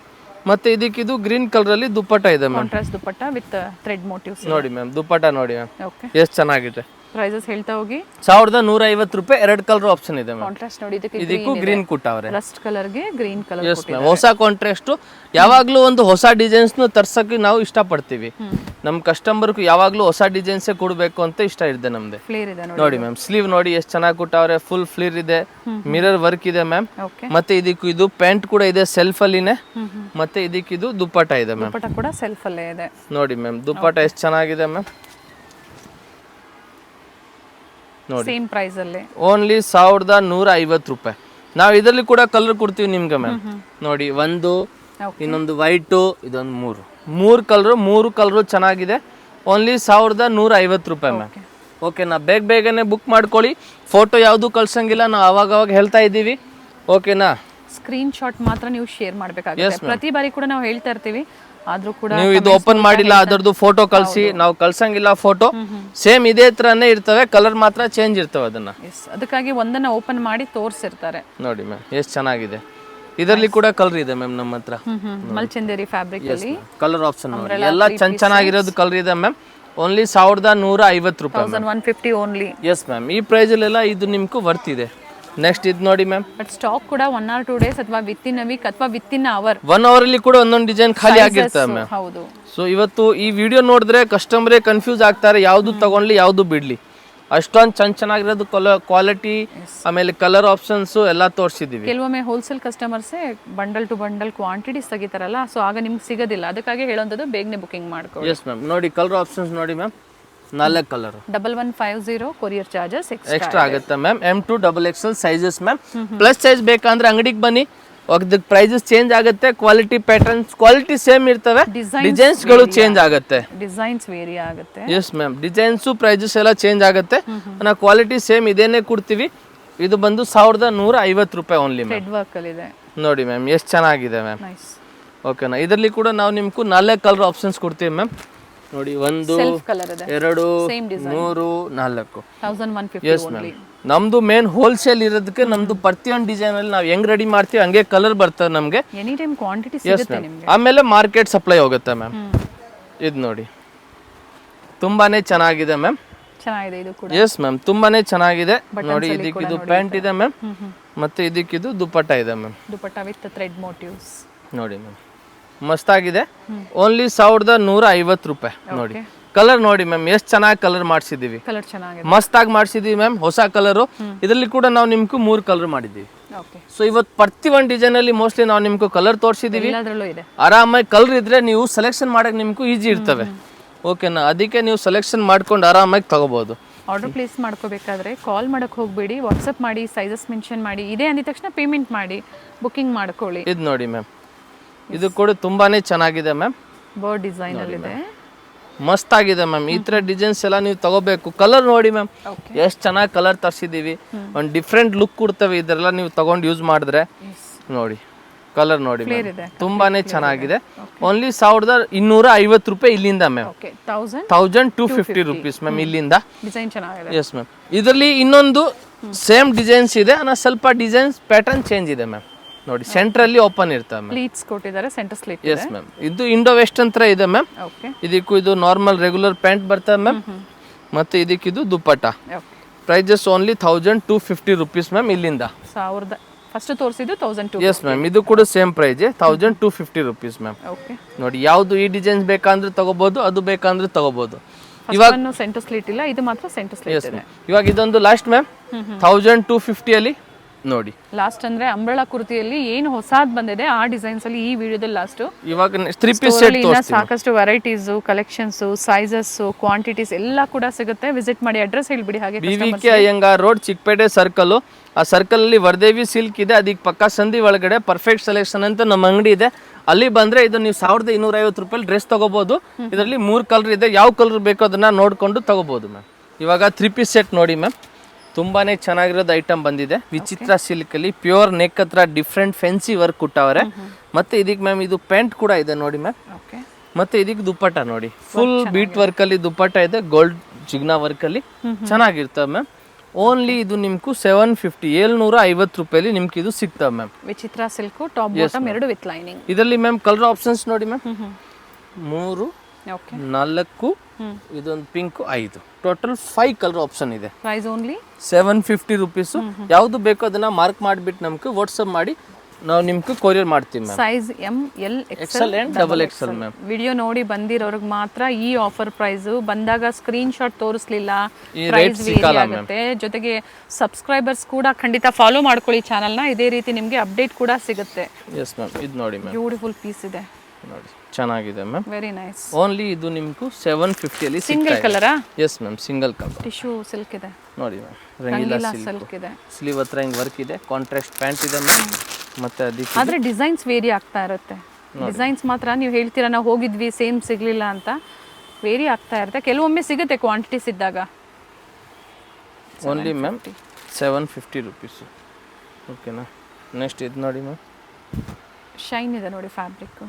ಮತ್ತೆ ಇದಕ್ಕಿದು ಗ್ರೀನ್ ಕಲರ್ ಅಲ್ಲಿ ದುಪ್ಪಟ್ಟ ಇದೆ ma'am, contrast dupatta with thread motives. ನೋಡಿ ಮ್ಯಾಮ್, ದುಪ್ಪಟ್ಟ ನೋಡಿ ಮ್ಯಾಮ್ ಎಷ್ಟು ಚೆನ್ನಾಗಿದೆ. ಪ್ರೈಸಸ್ ಹೇಳ್ತಾ ಹೋಗಿ 1150 ರೂಪಾಯಿ. ಎರಡು ಕಲರ್ ಆಪ್ಷನ್ ಇದೆ ಮ್ಯಾಮ್. ಕಾಂಟ್ರಾಸ್ಟ್ ನೋಡಿ, ಇದಕ್ಕೂ ಗ್ರೀನ್ ಕೊಟ್ಟವ್ರೆ, ರಸ್ಟ್ ಕಲರ್ ಗೆ ಗ್ರೀನ್ ಕಲರ್. ಎಸ್ ಮ್ಯಾಮ್, ಹೊಸ ಕಾಂಟ್ರಾಸ್ಟ್. ಯಾವಾಗ್ಲೂ ಒಂದು ಹೊಸ ಡಿಸೈನ್ಸ್ ತರ್ಸಕ್ಕೆ ನಾವು ಇಷ್ಟಪಡ್ತೀವಿ. ನಮ್ಮ ಕಸ್ಟಮರ್ಗೂ ಯಾವಾಗ್ಲೂ ಹೊಸ ಡಿಸೈನ್ಸ್ ಕೊಡಬೇಕು ಅಂತ ಇಷ್ಟ ಇದೆ ನಮ್ದು. ಫ್ಲೇರ್ ಇದೆ ನೋಡಿ ಮ್ಯಾಮ್, ಸ್ಲೀವ್ ನೋಡಿ ಎಷ್ಟು ಚೆನ್ನಾಗಿ ಕೊಟ್ಟವ್ರೆ, ಫುಲ್ ಫ್ಲೇರ್ ಇದೆ, ಮಿರರ್ ವರ್ಕ್ ಇದೆ ಮ್ಯಾಮ್. ಮತ್ತೆ ಇದಕ್ಕೂ ಇದು ಪ್ಯಾಂಟ್ ಕೂಡ ಇದೆ ಸೆಲ್ಫ್ ಅಲ್ಲಿನೇ. ಮತ್ತೆ ಇದಕ್ಕಿದು ದುಪ್ಪಟ್ಟ ಇದೆ ಮ್ಯಾಮ್, ದುಪ್ಪಟ್ಟ ಕೂಡ ಸೆಲ್ಫ್ ಅಲ್ಲೇ ಇದೆ. ನೋಡಿ ಮ್ಯಾಮ್, ದುಪ್ಪಟ್ಟ ಎಷ್ಟು ಚೆನ್ನಾಗಿದೆ ಮ್ಯಾಮ್. ಸೇಮ್ ಪ್ರೈಸ್ ಅಲ್ಲಿ ಓನ್ಲಿ 1150 ರೂಪಾಯಿ. ನಾವು ಇದರಲ್ಲಿ ಕೂಡ ಕಲರ್ ಕೊಡ್ತೀವಿ ನಿಮ್ಗೆ ಮ್ಯಾಮ್. ನೋಡಿ, ಒಂದು, ಇನ್ನೊಂದು ವೈಟು, ಇದೊಂದು ಮೂರು ಕಲರು ಚೆನ್ನಾಗಿದೆ. ಓನ್ಲಿ 1150 ರೂಪಾಯಿ ಮ್ಯಾಮ್. ಓಕೆನಾ, ಬೇಗನೆ ಬುಕ್ ಮಾಡ್ಕೊಳ್ಳಿ. ಫೋಟೋ ಯಾವುದು ಕಳ್ಸಂಗಿಲ್ಲ, ನಾವು ಅವಾಗ ಹೇಳ್ತಾ ಇದ್ದೀವಿ. ಓಕೆನಾ, ಸ್ಕ್ರೀನ್ ಶಾಟ್ ಮಾತ್ರ ನೀವು ಶೇರ್ ಮಾಡಬೇಕಾಗುತ್ತೆ. ಪ್ರತಿ ಬಾರಿ ಕೂಡ ನಾವು ಹೇಳ್ತಾ ಇರ್ತೀವಿ, ಆದ್ರೂ ಕೂಡ ನೀವು ಇದು ಓಪನ್ ಮಾಡಿಲ್ಲ ಅದರದ್ದು ಫೋಟೋ ಕಳಿಸಿ, ನಾವು ಕಳ್ಸಂಗಿಲ್ಲ ಫೋಟೋ. ಸೇಮ್ ಇದೇ ತರನೇ ಇರ್ತವೆ, ಕಲರ್ ಮಾತ್ರ ಚೇಂಜ್ ಇರ್ತವೆ. ಅದಕ್ಕಾಗಿ ಒಂದನ್ನ ಓಪನ್ ಮಾಡಿ ತೋರಿಸಿರ್ತಾರೆ. ನೋಡಿ ಮ್ಯಾಮ್, ಎಷ್ಟು ಚೆನ್ನಾಗಿದೆ. ಇದರಲ್ಲಿ ಕೂಡ ಕಲರ್ ಇದೆ ಮ್ಯಾಮ್ ನಮ್ಮ ಹತ್ರ. ಮಲ್ಚಂದೇರಿ ಫ್ಯಾಬ್ರಿಕ್ ಅಲ್ಲಿ ಕಲರ್ ಆಪ್ಷನ್ ಎಲ್ಲ ಚೆನ್ನಾಗಿರೋದು ಕಲರ್ ಇದೆ ಮ್ಯಾಮ್. ಓನ್ಲಿ 1150 ರೂಪಾಯಿ, 1150 ಓನ್ಲಿ. ಎಸ್ ಮ್ಯಾಮ್, ಈ ಪ್ರೈಸ್ ಅಲ್ಲೆಲ್ಲ ಇದು ನಿಮ್ಗೂ ವರ್ತ್ ಇದೆ. ನೆಕ್ಸ್ಟ್ ಇದು ನೋಡಿ ಮ್ಯಾಮ್, ಬಟ್ ಸ್ಟಾಕ್ ಕೂಡ 1 or 2 ಡೇಸ್ ಅಥವಾ ವಿತಿನ್ ಅ ವೀಕ್ ಅಥವಾ ವಿತಿನ್ ಅವರ್, 1 hour ಅಲ್ಲಿ ಕೂಡ ಒಂದೊಂದು ಡಿಸೈನ್ ಖಾಲಿ ಆಗಿರ್ತವೆ ಮ್ಯಾಮ್. ಹೌದು. ಸೊ ಇವತ್ತು ಈ ವಿಡಿಯೋ ನೋಡಿದ್ರೆ ಕಸ್ಟಮರೇ ಕನ್ಫ್ಯೂಸ್ ಆಗ್ತಾರೆ, ಯಾವ್ದು ತಗೊಳ್ಳಿ ಯಾವ್ದು ಬಿಡ್ಲಿ. ಅಷ್ಟೊಂದು ಚೆನ್ನಾಗಿರೋದು ಕ್ವಾಲಿಟಿ, ಆಮೇಲೆ ಕಲರ್ ಆಪ್ಷನ್ಸ್ ಎಲ್ಲ ತೋರಿಸಿದೀವಿ. ಕೆಲವೊಮ್ಮೆ wholesale customers bundle to bundle quantities ತೆಗಿತಾರಲ್ಲ, ಸೊ ಆಗ ನಿಮ್ಗೆ ಸಿಗೋದಿಲ್ಲ. ಅದಕ್ಕಾಗಿ ಹೇಳೋಂಥದ್ದು ಬೇಗನೆ ಬುಕಿಂಗ್ ಮಾಡ್ಕೊಳ್ಳಿ. ಎಸ್ ಮ್ಯಾಮ್, ನೋಡಿ ಕಲರ್ ಆಪ್ಷನ್ಸ್ ನೋಡಿ ma'am, 4 colour. 1150 courier charges extra ಆಗುತ್ತೆ ma'am. M2XXL sizes ma'am. Plus size ಬೇಕಂದ್ರೆ ಅಂಗಡಿಗೆ ಬನ್ನಿ, ಅದಕ್ಕೆ ಪ್ರೈಸಸ್ ಚೇಂಜ್ ಆಗುತ್ತೆ. ಕ್ವಾಲಿಟಿ ಪ್ಯಾಟರ್ನ್ಸ್ ಕ್ವಾಲಿಟಿ ಸೇಮ್ ಇರ್ತವೆ, ಡಿಸೈನ್ಸ್ ಗಳು ಚೇಂಜ್ ಆಗುತ್ತೆ, ಡಿಸೈನ್ಸ್ ವೇರಿ ಆಗುತ್ತೆ. ಎಸ್ ಮ್ಯಾಮ್, ಡಿಸೈನ್ಸ್ ಪ್ರೈಸಸ್ ಎಲ್ಲ ಚೇಂಜ್ ಆಗುತ್ತೆ. ನಾವು ಕ್ವಾಲಿಟಿ ಸೇಮ್ ಇದೇನೆ ಕೊಡ್ತೀವಿ. ಇದು ಬಂದು 1150 ರೂಪಾಯಿ ಓನ್ಲಿ ಮ್ಯಾಮ್. ಥ್ರೆಡ್ ವರ್ಕ್ ಅಲ್ಲಿ ಇದೆ ನೋಡಿ ಮ್ಯಾಮ್, ಎಷ್ಟು ಚೆನ್ನಾಗಿದೆ ಮ್ಯಾಮ್. ಓಕೆನಾ, ಇದರಲ್ಲಿ ಕೂಡ ನಾವು ನಿಮ್ಗೂ 4 ಕಲರ್ ಆಪ್ಷನ್ಸ್ ಕೊಡ್ತೀವಿ ಮ್ಯಾಮ್. ನೋಡಿ, 1, 2, 3, 4. 1150 ಓನ್ಲಿ. ನಮ್ದು ಮೇನ್ ಹೋಲ್ಸೇಲ್ ಇರೋದಕ್ಕೆ ನಮ್ದು ಪ್ರತಿಯೊಂದು ಡಿಸೈನ್ ಅಲ್ಲಿ ನಾವು ಹೆಂಗ್ ರೆಡಿ ಮಾಡ್ತೀವಿ ಹಂಗೆ ಕಲರ್ ಬರ್ತದೆ ನಮ್ಗೆ. ಎನಿ ಟೈಮ್ ಕ್ವಾಂಟಿಟಿ ಸಿಗುತ್ತೆ ನಿಮಗೆ. ಆಮೇಲೆ ಮಾರ್ಕೆಟ್ ಸಪ್ಲೈ ಹೋಗುತ್ತೆ ಮ್ಯಾಮ್. ಇದು ನೋಡಿ, ತುಂಬಾನೇ ಚೆನ್ನಾಗಿದೆ ಮ್ಯಾಮ್. ಚೆನ್ನಾಗಿದೆ ಇದು ಕೂಡ. ಎಸ್ ಮ್ಯಾಮ್, ತುಂಬಾನೇ ಚೆನ್ನಾಗಿದೆ. ನೋಡಿ, ಇದಕ್ಕಿದು ಪ್ಯಾಂಟ್ ಇದೆ ಮ್ಯಾಮ್. ಮತ್ತೆ ಇದಕ್ಕಿದು ದುಪ್ಪಟ್ಟ ಇದೆ ma'am, dupatta with thread motives. ನೋಡಿ ಮ್ಯಾಮ್, ಮಸ್ತಾಗಿದೆ. ಓನ್ಲಿ 1150 ರೂಪಾಯಿ. ನೋಡಿ ಕಲರ್ ನೋಡಿ ಮ್ಯಾಮ್, ಎಷ್ಟು ಚೆನ್ನಾಗಿ ಕಲರ್ ಮಾಡಿಸಿದೀವಿ, ಕಲರ್ ಚೆನ್ನಾಗಿದೆ, ಮಸ್ತ್ ಆಗಿ ಮಾಡಿಸಿದೀವಿ ಮ್ಯಾಮ್. ಹೊಸ ಕಲರು. ಇದರಲ್ಲಿ ಕೂಡ ನಾವು ನಿಮ್ಗೂ 3 ಕಲರ್ ಮಾಡಿದೀವಿ. ಸೊ ಇವತ್ತು ಪ್ರತಿ ಒಂದು ಡಿಸೈನ್ ಅಲ್ಲಿ ಮೋಸ್ಟ್ಲಿ ನಾವು ನಿಮ್ಗೂ ಕಲರ್ ತೋರಿಸಿದೀವಿ. ಆರಾಮಾಗಿ ಕಲರ್ ಇದ್ರೆ ನೀವು ಸೆಲೆಕ್ಷನ್ ಮಾಡಕ್ ನಿಮ್ಗೂ ಈಜಿ ಇರ್ತವೆ. ಓಕೆನಾ, ಅದಕ್ಕೆ ನೀವು ಸೆಲೆಕ್ಷನ್ ಮಾಡ್ಕೊಂಡು ಆರಾಮಾಗಿ ತಗೋಬಹುದು. ಆರ್ಡರ್ ಪ್ಲೇಸ್ ಮಾಡ್ಕೋಬೇಕಾದ್ರೆ ಕಾಲ್ ಮಾಡಕ್ ಹೋಗ್ಬೇಡಿ, ವಾಟ್ಸಪ್ ಮಾಡಿ, ಸೈಜಸ್ ಮೆನ್ಷನ್ ಮಾಡಿ, ಇದೆ ಅಂದಿದ ತಕ್ಷಣ ಪೇಮೆಂಟ್ ಮಾಡಿ ಬುಕಿಂಗ್ ಮಾಡ್ಕೊಳ್ಳಿ. ಇದು ನೋಡಿ ಮ್ಯಾಮ್, ಇದು ಕೂಡ ತುಂಬಾನೇ ಚೆನ್ನಾಗಿದೆ ಮ್ಯಾಮ್. ಬರ್ಡ್ ಡಿಸೈನ್ ಅಲ್ಲಿ ಇದೆ, ಮಸ್ತ್ ಆಗಿದೆ ಮ್ಯಾಮ್. ಈ ತರ ಡಿಸೈನ್ಸ್ ಎಲ್ಲ ನೀವು ತಗೋಬೇಕು. ಕಲರ್ ನೋಡಿ ಮ್ಯಾಮ್, ಎಷ್ಟು ಚೆನ್ನಾಗಿ ಕಲರ್ ತರಿಸಿದೀವಿ. ಒಂದು ಡಿಫ್ರೆಂಟ್ ಲುಕ್ ಕೊಡ್ತವೆ ಇದೆಲ್ಲ ನೀವು ತಗೊಂಡು ಯೂಸ್ ಮಾಡಿದ್ರೆ. ನೋಡಿ ಕಲರ್ ನೋಡಿ, ತುಂಬಾನೇ ಚೆನ್ನಾಗಿದೆ. ಓನ್ಲಿ 1250 ರೂಪಾಯಿ ಇಲ್ಲಿಂದ ಮ್ಯಾಮ್. 1250 ರೂಪೀಸ್ ಮ್ಯಾಮ್ ಇಲ್ಲಿಂದ. ಡಿಸೈನ್ ಚೆನ್ನಾಗಿದೆ. ಎಸ್ ಮ್ಯಾಮ್, ಇದರಲ್ಲಿ ಇನ್ನೊಂದು ಸೇಮ್ ಡಿಸೈನ್ಸ್ ಇದೆ, ಸ್ವಲ್ಪ ಡಿಸೈನ್ಸ್ ಪ್ಯಾಟರ್ನ್ ಚೇಂಜ್ ಇದೆ ಮ್ಯಾಮ್. ನೋಡಿ, ಸೆಂಟರ್ ಅಲ್ಲಿ ಓಪನ್ ಇರ್ತವೆ ಮ್ಯಾಮ್. ಪ್ಲೀಟ್ಸ್ ಕೊಟ್ಟಿದ್ದಾರೆ, ಸೆಂಟರ್ ಸ್ಲಿಟ್. ಎಸ್ ಮ್ಯಾಮ್, ಇದು ಇಂಡೋ ವೆಸ್ಟರ್ನ್ ತರ ಇದೆ ಮ್ಯಾಮ್. ಇದಕ್ಕೂ ಇದು ನಾರ್ಮಲ್ ರೆಗ್ಯುಲರ್ ಪ್ಯಾಂಟ್ ಬರ್ತದೆ ಮ್ಯಾಮ್. ಮತ್ತೆ ಇದಕ್ಕಿದು ದುಪ್ಪಟ್ಟ. ಪ್ರೈಸಸ್ ಓನ್ಲಿ 1250 ರೂಪೀಸ್ ಮ್ಯಾಮ್ ಇಲ್ಲಿಂದ. ಫಸ್ಟ್ ತೋರಿಸಿದ್ದು 1200. ಎಸ್ ಮ್ಯಾಮ್, ಇದು ಕೂಡ same price 1250 rupees ma'am. Okay, ನೋಡಿ ಯಾವುದು ಈ ಡಿಸೈನ್ಸ್ ಬೇಕಂದ್ರೆ ತಗೋಬಹುದು, ಅದು ಬೇಕಂದ್ರೆ ತಗೋಬಹುದು. ಇವಾಗ ಸೆಂಟರ್ ಸ್ಲಿಟ್ ಇಲ್ಲ, ಇದು ಮಾತ್ರ ಸೆಂಟರ್ ಸ್ಲಿಟ್ ಇದೆ. ಇವಾಗ ಇದೊಂದು ಲಾಸ್ಟ್ ಮ್ಯಾಮ್ 1250 ಅಲ್ಲಿ ನೋಡಿ. ಲಾಸ್ಟ್ ಅಂದ್ರೆ ಅಂಬ್ರೆಲಾ ಕುರ್ತಿಯಲ್ಲಿ ಏನು ಹೊಸಾದ್ ಬಂದಿದೆ ಆ ಡಿಸೈನ್ಸ್ ಅಲ್ಲಿ ಈ ವಿಡಿಯೋದಲ್ಲಿ ಲಾಸ್ಟ್. ಇವಾಗ 3 ಪೀಸ್ ಸೆಟ್ ತೋರಿಸ್ತೀನಿ. ಸಾಕಷ್ಟು ವೆರೈಟೀಸ್, ಕಲೆಕ್ಷನ್ಸ್, ಸೈಜಸ್, ಕ್ವಾಂಟಿಟೀಸ್ ಎಲ್ಲ ಕೂಡ ಸಿಗುತ್ತೆ. ವಿಸಿಟ್ ಮಾಡಿ. ಅಡ್ರೆಸ್ ಹೇಳ್ಬಿಡಿ ಹಾಗೆ. BVK Iyengar road, Chickpet circle. ಆ ಸರ್ಕಲ್ ಅಲ್ಲಿ ವರ್ದೇವಿ ಸಿಲ್ಕ್ ಇದೆ, ಅದಕ್ಕೆ ಪಕ್ಕ ಸಂಧಿ ಒಳಗಡೆ ಪರ್ಫೆಕ್ಟ್ ಸೆಲೆಕ್ಷನ್ ಅಂತ ನಮ್ಮ ಅಂಗಡಿ ಇದೆ. ಅಲ್ಲಿ ಬಂದ್ರೆ ಇದು ನೀವು 1250 ರೂಪಾಯಿ ಡ್ರೆಸ್ ತಗೋಬಹುದು. ಇದರಲ್ಲಿ 3 ಕಲರ್ ಇದೆ, ಯಾವ ಕಲರ್ ಬೇಕೋ ಅದನ್ನ ನೋಡ್ಕೊಂಡು ತಗೋಬಹುದು ಮ್ಯಾಮ್. ಇವಾಗ 3 ಪೀಸ್ ಸೆಟ್ ನೋಡಿ ಮ್ಯಾಮ್, ತುಂಬಾನೇ ಚೆನ್ನಾಗಿರೋದು ಐಟಮ್ ಬಂದಿದೆ. ವಿಚಿತ್ರ ಸಿಲ್ಕ್ ಅಲ್ಲಿ ಪ್ಯೂರ್ ನೆಕ್ ಹತ್ರ ಡಿಫ್ರೆಂಟ್ ಫೆನ್ಸಿ ವರ್ಕ್ ಕೊಟ್ಟವ್ರೆ. ಮತ್ತೆ ಇದಕ್ಕೆ ಮ್ಯಾಮ್ ಇದು ಪ್ಯಾಂಟ್ ಕೂಡ ಇದೆ ನೋಡಿ ಮ್ಯಾಮ್. ಮತ್ತೆ ಇದಕ್ಕೆ ದುಪ್ಪಟ್ಟ ನೋಡಿ, ಫುಲ್ ಬೀಟ್ ವರ್ಕ್ ಅಲ್ಲಿ ದುಪ್ಪಟ್ಟ ಇದೆ, ಗೋಲ್ಡ್ ಜಿಗ್ನಾ ವರ್ಕ್ ಅಲ್ಲಿ ಚೆನ್ನಾಗಿರ್ತವೆ ಮ್ಯಾಮ್. ಓನ್ಲಿ ಇದು ನಿಮ್ಗೂ 750 ರೂಪಾಯಿ ನಿಮ್ಗೆ ಇದು ಸಿಗ್ತವೆ ಮ್ಯಾಮ್. ವಿಚಿತ್ರ ಸಿಲ್ಕ್ ಟಾಪ್ ಬಾಟಮ್ ಎರಡು ವಿತ್ ಲೈನಿಂಗ್. ಇದರಲ್ಲಿ ಮ್ಯಾಮ್ ಕಲರ್ ಆಪ್ಷನ್ಸ್ ನೋಡಿ ಮ್ಯಾಮ್, 3, 4, ಇದೊಂದು ಪಿಂಕ್, 5, ಟೋಟಲ್ 5 ಕಲರ್ ಆಪ್ಷನ್ ಇದೆ. Price only 750 rupees. ಯಾವ್ದು ಬೇಕೋ ಅದನ್ನ ಮಾರ್ಕ್ ಮಾಡಿಬಿಟ್ಟು ನಮ್ಗೆ ವಾಟ್ಸಪ್ ಮಾಡಿ ನಾವು ನಿಮ್ಗೆ ಕೊರಿಯರ್ ಮಾಡ್ತೀವಿ ma'am. Size M, L, XL and XXL ma'am. Video ನೋಡಿ ಬಂದಿರೋರ್ಗೆ ಮಾತ್ರ ಈ ಆಫರ್ ಪ್ರೈಸ್. ಬಂದಾಗ ಸ್ಕ್ರೀನ್ ಶಾಟ್ ತೋರಿಸ್ಲಿಲ್ಲ, ಈ ಪ್ರೈಸ್ ರೇಟ್ ಸಿಕ್ಕಲ್ಲ ಮ್ಯಾಮ್. ಆಗುತ್ತೆ. ಜೊತೆಗೆ ಸಬ್ಸ್ಕ್ರೈಬರ್ಸ್ ಕೂಡ ಖಂಡಿತ ಫಾಲೋ ಮಾಡ್ಕೊಳ್ಳಿ ಚಾನಲ್ನ. ಇದೇ ರೀತಿ ನಿಮಗೆ ಅಪ್ಡೇಟ್ ಕೂಡ ಸಿಗುತ್ತೆ. ಎಸ್ ಮ್ಯಾಮ್, ಇದು ನೋಡಿ ಮ್ಯಾಮ್, ಬ್ಯೂಟಿಫುಲ್ ಪೀಸ್ ಇದೆ ನೋಡಿ, ಚೆನ್ನಾಗಿದೆ ಮ್ಯಾಮ್. Very nice. ಓನ್ಲಿ ಇದು ನಿಮ್ಗೂ 750 ಅಲ್ಲಿ ಸಿಂಗಲ್ ಕಲರಾ? Yes ma'am, single colour. Tissue silk ಇದೆ ನೋಡಿ ಮ್ಯಾಮ್, ರಂಗೀಲಾ ಸಿಲ್ಕ್ ಇದೆ. ಸ್ಲೀವ್ ಹತ್ರ ಹಿಂಗ್ ವರ್ಕ್ ಇದೆ, ಕಾಂಟ್ರಾಸ್ಟ್ ಪ್ಯಾಂಟ್ ಇದೆ ಮ್ಯಾಮ್. ಮತ್ತೆ ಅದಕ್ಕೆ ಆದ್ರೆ ಡಿಸೈನ್ಸ್ ವೇರಿ ಆಗ್ತಾ ಇರುತ್ತೆ. ಡಿಸೈನ್ಸ್ ಮಾತ್ರ ನೀವು ಹೇಳ್ತೀರಾ ನಾವು ಹೋಗಿದ್ವಿ ಸೇಮ್ ಸಿಗ್ಲಿಲ್ಲ ಅಂತ, ವೇರಿ ಆಗ್ತಾ ಇರುತ್ತೆ. ಕೆಲವೊಮ್ಮೆ ಸಿಗುತ್ತೆ ಕ್ವಾಂಟಿಟೀಸ್ ಇದ್ದಾಗ. Only ma'am 750 rupees. ಓಕೆನಾ? ನೆಕ್ಸ್ಟ್ ಇದು ನೋಡಿ ಮ್ಯಾಮ್, ಶೈನ್ ಇದೆ ನೋಡಿ fabric.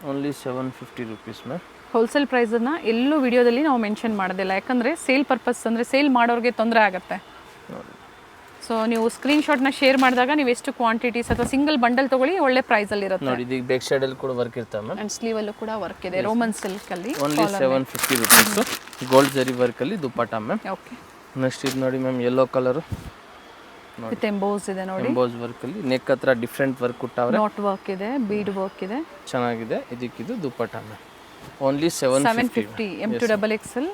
Only 750 rupees ma'am. Wholesale ಪ್ರೈಸನ್ನು ಎಲ್ಲೂ ವಿಡಿಯೋದಲ್ಲಿ ನಾವು ಮೆನ್ಷನ್ ಮಾಡೋದಿಲ್ಲ, ಯಾಕಂದರೆ ಸೇಲ್ ಪರ್ಪಸ್ ಅಂದರೆ ಸೇಲ್ ಮಾಡೋರಿಗೆ ತೊಂದರೆ ಆಗುತ್ತೆ. ಸೊ ನೀವು ಸ್ಕ್ರೀನ್ ಶಾಟ್ನ ಶೇರ್ ಮಾಡಿದಾಗ ನೀವು ಎಷ್ಟು ಕ್ವಾಂಟಿಟೀಸ್ ಅಥವಾ ಸಿಂಗಲ್ ಬಂಡಲ್ ತಗೊಳ್ಳಿ, ಒಳ್ಳೆ ಪ್ರೈಸಲ್ಲಿ ಇರುತ್ತೆ. ನೋಡಿ ಇದಕ್ಕೆ ಬ್ಯಾಕ್ ಸೈಡ್ ಅಲ್ಲಿ ಕೂಡ ವರ್ಕ್ ಇರ್ತದೆ ಮ್ಯಾಮ್. ಅಂಡ್ ಸ್ಲೀವ್ ಅಲ್ಲೂ ಕೂಡ ವರ್ಕ್ ಇದೆ, ರೋಮನ್ ಸಿಲ್ಕ್ ಅಲ್ಲಿ. Only 750 rupees. Gold zari work ಅಲ್ಲಿ ದುಪ್ಪಟ್ಟ ಮ್ಯಾಮ್. ಓಕೆ, ನೆಕ್ಸ್ಟ್ ಇದು ನೋಡಿ ma'am, yellow colour with emboss ಇದೆ ನೋಡಿ. ಎಂಬೋಸ್ ವರ್ಕ್ ಅಲ್ಲಿ ನೆಕ್ ಹತ್ರ ಡಿಫ್ರೆಂಟ್ ವರ್ಕ್ ಕೊಟ್ಟವ್ರೆ. ನಾಟ್ ವರ್ಕ್ ಇದೆ, ಬೀಡ್ ವರ್ಕ್ ಇದೆ, ಚೆನ್ನಾಗಿದೆ. ಇದಕ್ಕಿದು dupatta ma'am. Only 750. M to XXL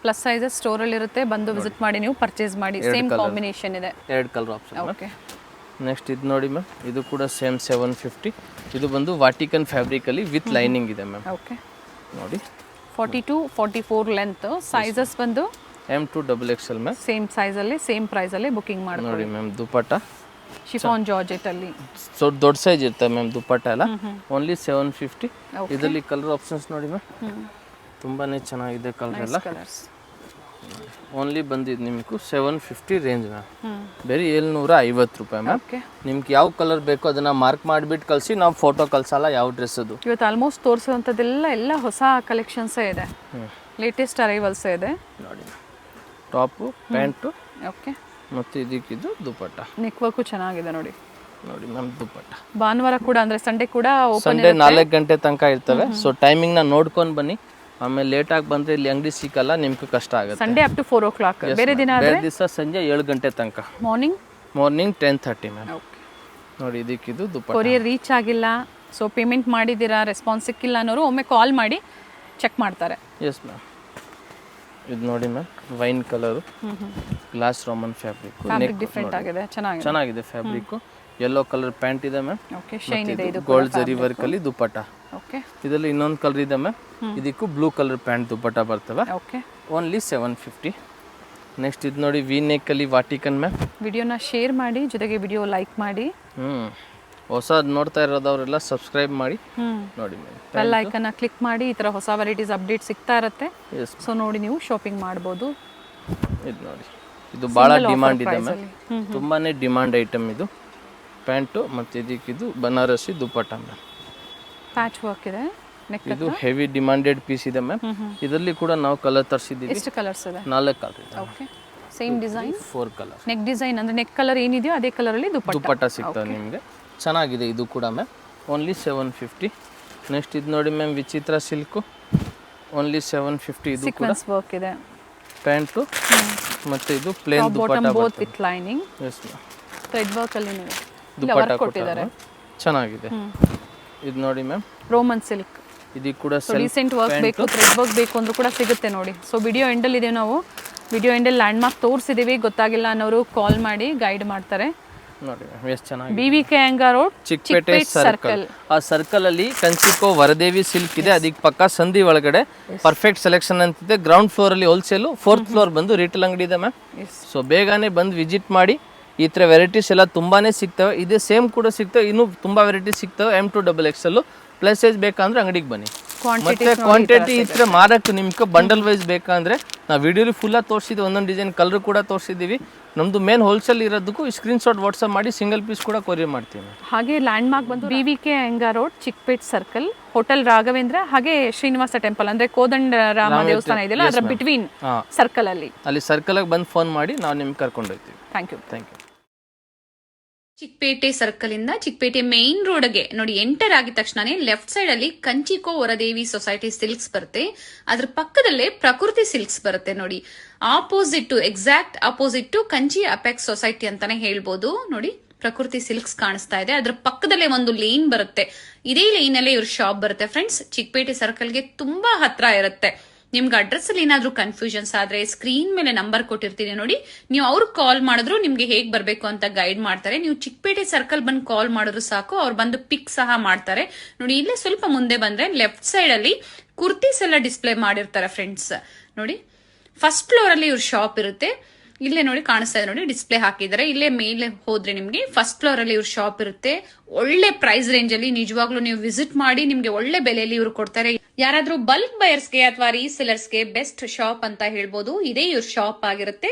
plus sizes store ಅಲ್ಲಿ ಇರುತ್ತೆ. ಬಂದು ವಿಸಿಟ್ ಮಾಡಿ, ನೀವು ಪರ್ಚೇಸ್ ಮಾಡಿ. ಸೇಮ್ ಕಾಂಬಿನೇಷನ್ ಇದೆ, 2 ಕಲರ್ ಆಪ್ಷನ್. ಓಕೆ, ನೆಕ್ಸ್ಟ್ ಇದು ನೋಡಿ ಮ್ಯಾಮ್, ಇದು ಕೂಡ ಸೇಮ್ 750. ಇದು ಬಂದು ವಾಟಿಕನ್ ಫ್ಯಾಬ್ರಿಕ್ ಅಲ್ಲಿ ವಿತ್ ಲೈನಿಂಗ್ ಇದೆ ಮ್ಯಾಮ್. ಓಕೆ, ನೋಡಿ 42, 44 ಲೆಂತ್. ಸೈಜಸ್ ಬಂದು M to XXL ma'am. Same size ಅಲ್ಲಿ ಸೇಮ್ ಪ್ರೈಸ್ ಅಲ್ಲಿ ಬುಕಿಂಗ್ ಮಾಡಿ. ನೋಡಿ ಮ್ಯಾಮ್, ದುಪ್ಪಟ್ಟ ಶಿಫಾನ್ ಜಾರ್ಜೆಟ್ ಅಲ್ಲಿ ದೊಡ್ಡ ಸೈಜ್ ಇರ್ತದೆ ಮ್ಯಾಮ್ ದುಪ್ಪಟ್ಟ ಎಲ್ಲ. ಓನ್ಲಿ 750. ಇದರಲ್ಲಿ ಕಲರ್ ಆಪ್ಷನ್ಸ್ ನೋಡಿ ಮ್ಯಾಮ್, ತುಂಬಾನೇ ಚೆನ್ನಾಗಿದೆ ಕಲರ್ ಎಲ್ಲ. ಓನ್ಲಿ ಬಂದಿದ್ದು ನಿಮ್ಗೆ 750 ರೇಂಜ್ ಮ್ಯಾಮ್. ಬೇರೆ 750 ರೂಪಾಯಿ ಮ್ಯಾಮ್. ನಿಮ್ಗೆ ಯಾವ ಕಲರ್ ಬೇಕೋ ಅದನ್ನ ಮಾರ್ಕ್ ಮಾಡಿಬಿಟ್ಟು ಕಳಿಸಿ, ನಾವು ಫೋಟೋ ಕಳ್ಸಲ್ಲ ಯಾವ ಡ್ರೆಸ್ ಅದು. ಇವತ್ತು ಆಲ್ಮೋಸ್ಟ್ ತೋರಿಸುವಂಥದ್ದೆಲ್ಲ ಎಲ್ಲ ಹೊಸ ಕಲೆಕ್ಷನ್ಸೇ ಇದೆ, ಲೇಟೆಸ್ಟ್ ಅರೈವಲ್ಸ್ ಇದೆ ನೋಡಿ. ಟಾಪು, ಪ್ಯಾಂಟು, ಓಕೆ, ಮತ್ತು ಇದಕ್ಕಿದು ದುಪ್ಪಟ್ಟ. ನೆಕ್ ವರ್ಕು ಚೆನ್ನಾಗಿದೆ ನೋಡಿ. ನೋಡಿ ಮ್ಯಾಮ್, ದುಪ್ಪಟ್ಟ ಭಾನುವಾರ ಕೂಡ ಅಂದ್ರೆ ಸಂಡೇ ಕೂಡ ಓಪನ್. ಸಂಡೇ 4 ಗಂಟೆ ತನಕ ಇರ್ತವೆ. ಸೊ ಟೈಮಿಂಗ್ನ ನೋಡ್ಕೊಂಡು ಬನ್ನಿ, ಆಮೇಲೆ ಲೇಟ್ ಆಗಿ ಬಂದ್ರೆ ಇಲ್ಲಿ ಅಂಗಡಿ ಸಿಕ್ಕಲ್ಲ, ನಿಮ್ಗೆ ಕಷ್ಟ ಆಗುತ್ತೆ. Sunday up to 4 o'clock. ಬೇರೆ ದಿವಸ ಸಂಜೆ 7 ಗಂಟೆ ತನಕ. Morning 10:30 ma'am. ನೋಡಿ ಇದಕ್ಕಿದು ದುಪ್ಪಟ್ಟ. ಕೊರಿಯರ್ ರೀಚ್ ಆಗಿಲ್ಲ, ಸೊ ಪೇಮೆಂಟ್ ಮಾಡಿದ್ದೀರಾ, ರೆಸ್ಪಾನ್ಸ್ ಸಿಕ್ಕಿಲ್ಲ ಅನ್ನೋರು ಒಮ್ಮೆ ಕಾಲ್ ಮಾಡಿ ಚೆಕ್ ಮಾಡ್ತಾರೆ. Yes ma'am. ಇದು ನೋಡಿ ma'am, wine colour, glass roman fabric, different ಆಗಿದೆ, ಚೆನ್ನಾಗಿದೆ ಫ್ಯಾಬ್ರಿಕ್. ಯೆಲ್ಲೋ ಕಲರ್ ಪ್ಯಾಂಟ್ ಇದೆ ಮ್ಯಾಮ್. ಓಕೆ, ಶೈನ್ ಇದೆ. ಇದು ಗೋಲ್ಡ್ ಜರಿ ವರ್ಕ್ ಅಲ್ಲಿ ದುಪ್ಪಟ್ಟ. ಓಕೆ, ಇದರಲ್ಲಿ ಇನ್ನೊಂದು ಕಲರ್ ಇದೆ ಮ್ಯಾಮ್, ಇದಕ್ಕೂ ಬ್ಲೂ ಕಲರ್ ಪ್ಯಾಂಟ್ ದುಪ್ಪಟ್ಟ ಬರ್ತವೆ. Okay, only 750. ನೆಕ್ಸ್ಟ್ ಇದು ನೋಡಿ, ವಿ ನೆಕ್ ಅಲ್ಲಿ ವಾಟಿಕನ್ ಮ್ಯಾಮ್. ವಿಡಿಯೋನ ಶೇರ್ ಮಾಡಿ, ಜೊತೆಗೆ ವಿಡಿಯೋ ಲೈಕ್ ಮಾಡಿ. ಹೊಸದು ನೋಡ್ತಾ ಇರೋದವರೆಲ್ಲ ಸಬ್ಸ್ಕ್ರೈಬ್ ಮಾಡಿ ನೋಡಿ ಮ್ಯಾಮ್. ಬೆಲ್ ಐಕನ್ನ ಕ್ಲಿಕ್ ಮಾಡಿ, ಈ ಥರ ಹೊಸ ವೆರೈಟೀಸ್ ಅಪ್ಡೇಟ್ ಸಿಗ್ತಾ ಇರುತ್ತೆ. ಸೊ ನೋಡಿ ನೀವು ಶಾಪಿಂಗ್ ಮಾಡ್ಬೋದು. ಇದು ನೋಡಿ, ಇದು ಭಾಳ ಡಿಮಾಂಡ್ ಇದೆ ಮ್ಯಾಮ್, ತುಂಬಾನೇ ಡಿಮಾಂಡ್ ಐಟಮ್ ಇದು. ಪ್ಯಾಂಟು ಮತ್ತು ಇದಕ್ಕಿದು ಬನಾರಸಿ ದುಪ್ಪಟ್ಟ ಮ್ಯಾಮ್. ಪ್ಯಾಚ್ ವರ್ಕ್ ಇದೆ, ನೆಕ್ ಇದು ಹೆವಿ ಡಿಮಾಂಡೆಡ್ ಪೀಸ್ ಇದೆ ಮ್ಯಾಮ್. ಇದರಲ್ಲಿ ಕೂಡ ನಾವು ಕಲರ್ ತರಿಸಿದ್ದೀವಿ. ಎಷ್ಟು ಕಲರ್ಸ್ ಇದೆ? 4 ಕಲರ್ ಇದೆ. Okay, same design 4 colour. Neck design ಅಂದ್ರೆ ನೆಕ್ ಕಲರ್ ಏನಿದೆಯೋ ಅದೇ ಕಲರ್ ಅಲ್ಲಿ ದುಪ್ಪಟ್ಟ ಸಿಗ್ತದೆ ನಿಮಗೆ. ಚೆನ್ನಾಗಿದೆ ಇದು ಕೂಡ ಮ್ಯಾಮ್. ಓನ್ಲಿ 750. ನೆಕ್ಸ್ಟ್ ಇದು ನೋಡಿ ಮ್ಯಾಮ್, ವಿಚಿತ್ರ ಸಿಲ್ಕು. ಓನ್ಲಿ 750. ಇದು ಕೂಡ ವರ್ಕ್ ಇದೆ. ಪ್ಯಾಂಟು ಮತ್ತು ಇದು plain dupatta both with lining. Yes ma'am. Thread work ಅಲ್ಲಿ ಇದೆ. ದುಪ್ಪಟ್ಟ ಕೊಟ್ಟಿದ್ದಾರೆ, ಚೆನ್ನಾಗಿದೆ. ಇದು ನೋಡಿ ಮ್ಯಾಮ್ ರೋಮನ್ ಸಿಲ್ಕ್, ಇದು ಕೂಡ ರೀಸೆಂಟ್ ವರ್ಕ್ ಬೇಕು, ಥ್ರೆಡ್ ವರ್ಕ್ ಬೇಕು ಅಂದ್ರೂ ಕೂಡ ಸಿಗುತ್ತೆ ನೋಡಿ. ಸೊ ವಿಡಿಯೋ ಎಂಡಲ್ಲಿ ಇದೀವಿ ನಾವು, ವಿಡಿಯೋ ಎಂಡಲ್ಲಿ ಲ್ಯಾಂಡ್ ಮಾರ್ಕ್ ತೋರಿಸಿದೀವಿ, ಗೊತ್ತಾಗಿಲ್ಲ ಅನ್ನೋರು ಕಾಲ್ ಮಾಡಿ ಗೈಡ್ ಮಾಡ್ತಾರೆ. ನೋಡಿ ಎಷ್ಟು ಚೆನ್ನಾಗಿ BVK Iyengar road, Chickpet circle. ಆ ಸರ್ಕಲ್ ಅಲ್ಲಿ ಕಂಚಿಕೋ ವರದೇವಿ ಸಿಲ್ಕ್ ಇದೆ, ಅದಕ್ಕೆ ಪಕ್ಕ ಸಂಧಿ ಒಳಗಡೆ ಪರ್ಫೆಕ್ಟ್ ಸೆಲೆಕ್ಷನ್ ಅಂತಿದೆ. ಗ್ರೌಂಡ್ ಫ್ಲೋರ್ ಅಲ್ಲಿ ಹೋಲ್ಸೇಲ್, 4th ಫ್ಲೋರ್ ಬಂದು ರಿಟೇಲ್ ಅಂಗಡಿ ಇದೆ ಮ್ಯಾಮ್. ಸೊ ಬೇಗನೆ ಬಂದು ವಿಸಿಟ್ ಮಾಡಿ. ಈ ಥರ ವೆರೈಟೀಸ್ ಎಲ್ಲ ತುಂಬಾನೇ ಸಿಗ್ತವೆ. ಇದೇ ಸೇಮ್ ಕೂಡ ಸಿಗ್ತವೆ, ಇನ್ನೂ ತುಂಬಾ ವೆರೈಟೀಸ್ ಸಿಗ್ತವೆ. M2XXL ಪ್ಲಸ್ ಸೈಜ್ ಬೇಕಂದ್ರೆ ಅಂಗಡಿಗೆ ಬನ್ನಿ. ಮತ್ತೆ ಕ್ವಾಂಟಿಟಿ ಈ ಥರ ಮಾರಕ್ಕೆ ನಿಮ್ಗೆ ಬಂಡಲ್ ವೈಸ್ ಬೇಕಂದ್ರೆ ನಾವು ವಿಡಿಯೋಲಿ ಫುಲ್ಲ ತೋರಿಸಿದ್ವಿ, ಒಂದೊಂದು ಡಿಸೈನ್ ಕಲರ್ ಕೂಡ ತೋರಿಸಿದ್ದೀವಿ. ನಮ್ದು ಮೇನ್ ಹೋಲ್ಸೇಲ್ ಇರೋದಕ್ಕೂ ಸ್ಕ್ರೀನ್ ಶಾಟ್ ವಾಟ್ಸಪ್ ಮಾಡಿ ಸಿಂಗಲ್ ಪೀಸ್ ಕೂಡ ಕೊರಿಯರ್ ಮಾಡ್ತೀವಿ. ಹಾಗೆ ಲ್ಯಾಂಡ್ ಮಾರ್ಕ್ ಬಂದು BVK Iyengar road, Chickpet circle, hotel Raghavendra, ಹಾಗೆ ಶ್ರೀನಿವಾಸ ಟೆಂಪಲ್ ಅಂದ್ರೆ ಕೋದಂಡ ರಾಮ ದೇವಸ್ಥಾನ ಇದೆಯಲ್ಲ ಅದರ ಬಿಟ್ವೀನ್ ಸರ್ಕಲ್ ಅಲ್ಲಿ ಸರ್ಕಲ್ ಆಗಿ ಬಂದು ಫೋನ್ ಮಾಡಿ ನಾವು ನಿಮ್ಗೆ ಕರ್ಕೊಂಡು ಹೋಗ್ತೀವಿ. Thank you. ಚಿಕ್ಕಪೇಟೆ ಸರ್ಕಲ್ ಇಂದ ಚಿಕ್ಕಪೇಟೆ ಮೇನ್ ರೋಡ್ಗೆ ನೋಡಿ ಎಂಟರ್ ಆಗಿದ ತಕ್ಷಣನೇ ಲೆಫ್ಟ್ ಸೈಡ್ ಅಲ್ಲಿ ಕಂಚಿಕೋ ವರದೇವಿ ಸೊಸೈಟಿ ಸಿಲ್ಕ್ಸ್ ಬರುತ್ತೆ. ಅದ್ರ ಪಕ್ಕದಲ್ಲೇ ಪ್ರಕೃತಿ ಸಿಲ್ಕ್ಸ್ ಬರುತ್ತೆ ನೋಡಿ. Exact opposite to Kanchi apex society ಅಂತಾನೆ ಹೇಳ್ಬೋದು. ನೋಡಿ ಪ್ರಕೃತಿ ಸಿಲ್ಕ್ಸ್ ಕಾಣಿಸ್ತಾ ಇದೆ, ಅದ್ರ ಪಕ್ಕದಲ್ಲೇ ಒಂದು ಲೇನ್ ಬರುತ್ತೆ. ಇದೇ ಲೈನ್ ಅಲ್ಲೇ ಇವ್ರ ಶಾಪ್ ಬರುತ್ತೆ ಫ್ರೆಂಡ್ಸ್. ಚಿಕ್ಕಪೇಟೆ ಸರ್ಕಲ್ಗೆ ತುಂಬಾ ಹತ್ರ ಇರುತ್ತೆ. ನಿಮ್ಗೆ ಅಡ್ರೆಸ್ ಅಲ್ಲಿ ಏನಾದ್ರೂ ಕನ್ಫ್ಯೂಷನ್ಸ್ ಆದ್ರೆ ಸ್ಕ್ರೀನ್ ಮೇಲೆ ನಂಬರ್ ಕೊಟ್ಟಿರ್ತೀನಿ ನೋಡಿ, ನೀವು ಅವ್ರಿಗೆ ಕಾಲ್ ಮಾಡಿದ್ರು ನಿಮ್ಗೆ ಹೇಗ್ ಬರ್ಬೇಕು ಅಂತ ಗೈಡ್ ಮಾಡ್ತಾರೆ. ನೀವು ಚಿಕ್ಕಪೇಟೆ ಸರ್ಕಲ್ ಬಂದು ಕಾಲ್ ಮಾಡಿದ್ರು ಸಾಕು, ಅವ್ರು ಬಂದು ಪಿಕ್ ಸಹ ಮಾಡ್ತಾರೆ. ನೋಡಿ ಇಲ್ಲೇ ಸ್ವಲ್ಪ ಮುಂದೆ ಬಂದ್ರೆ ಲೆಫ್ಟ್ ಸೈಡ್ ಅಲ್ಲಿ ಕುರ್ತೀಸ್ ಎಲ್ಲ ಡಿಸ್ಪ್ಲೇ ಮಾಡಿರ್ತಾರೆ ಫ್ರೆಂಡ್ಸ್. ನೋಡಿ ಫಸ್ಟ್ ಫ್ಲೋರ್ ಅಲ್ಲಿ ಇವ್ರ ಶಾಪ್ ಇರುತ್ತೆ. ಇಲ್ಲೇ ನೋಡಿ ಕಾಣಿಸ್ತಾ ಇದೆ ನೋಡಿ, ಡಿಸ್ಪ್ಲೇ ಹಾಕಿದ್ದಾರೆ. ಇಲ್ಲೇ ಮೇಲೆ ಹೋದ್ರೆ ನಿಮ್ಗೆ ಫಸ್ಟ್ ಫ್ಲೋರ್ ಅಲ್ಲಿ ಇವ್ರ ಶಾಪ್ ಇರುತ್ತೆ. ಒಳ್ಳೆ ಪ್ರೈಸ್ ರೇಂಜ್ ಅಲ್ಲಿ ನಿಜವಾಗ್ಲೂ ನೀವು ವಿಸಿಟ್ ಮಾಡಿ, ನಿಮ್ಗೆ ಒಳ್ಳೆ ಬೆಲೆಯಲ್ಲಿ ಇವ್ರು ಕೊಡ್ತಾರೆ. ಯಾರಾದ್ರೂ ಬಲ್ಕ್ ಬಯರ್ಸ್ಗೆ ಅಥವಾ ರೀಸೆಲರ್ಸ್ಗೆ ಬೆಸ್ಟ್ ಶಾಪ್ ಅಂತ ಹೇಳ್ಬೋದು. ಇದೇ ಇವ್ರ ಶಾಪ್ ಆಗಿರುತ್ತೆ.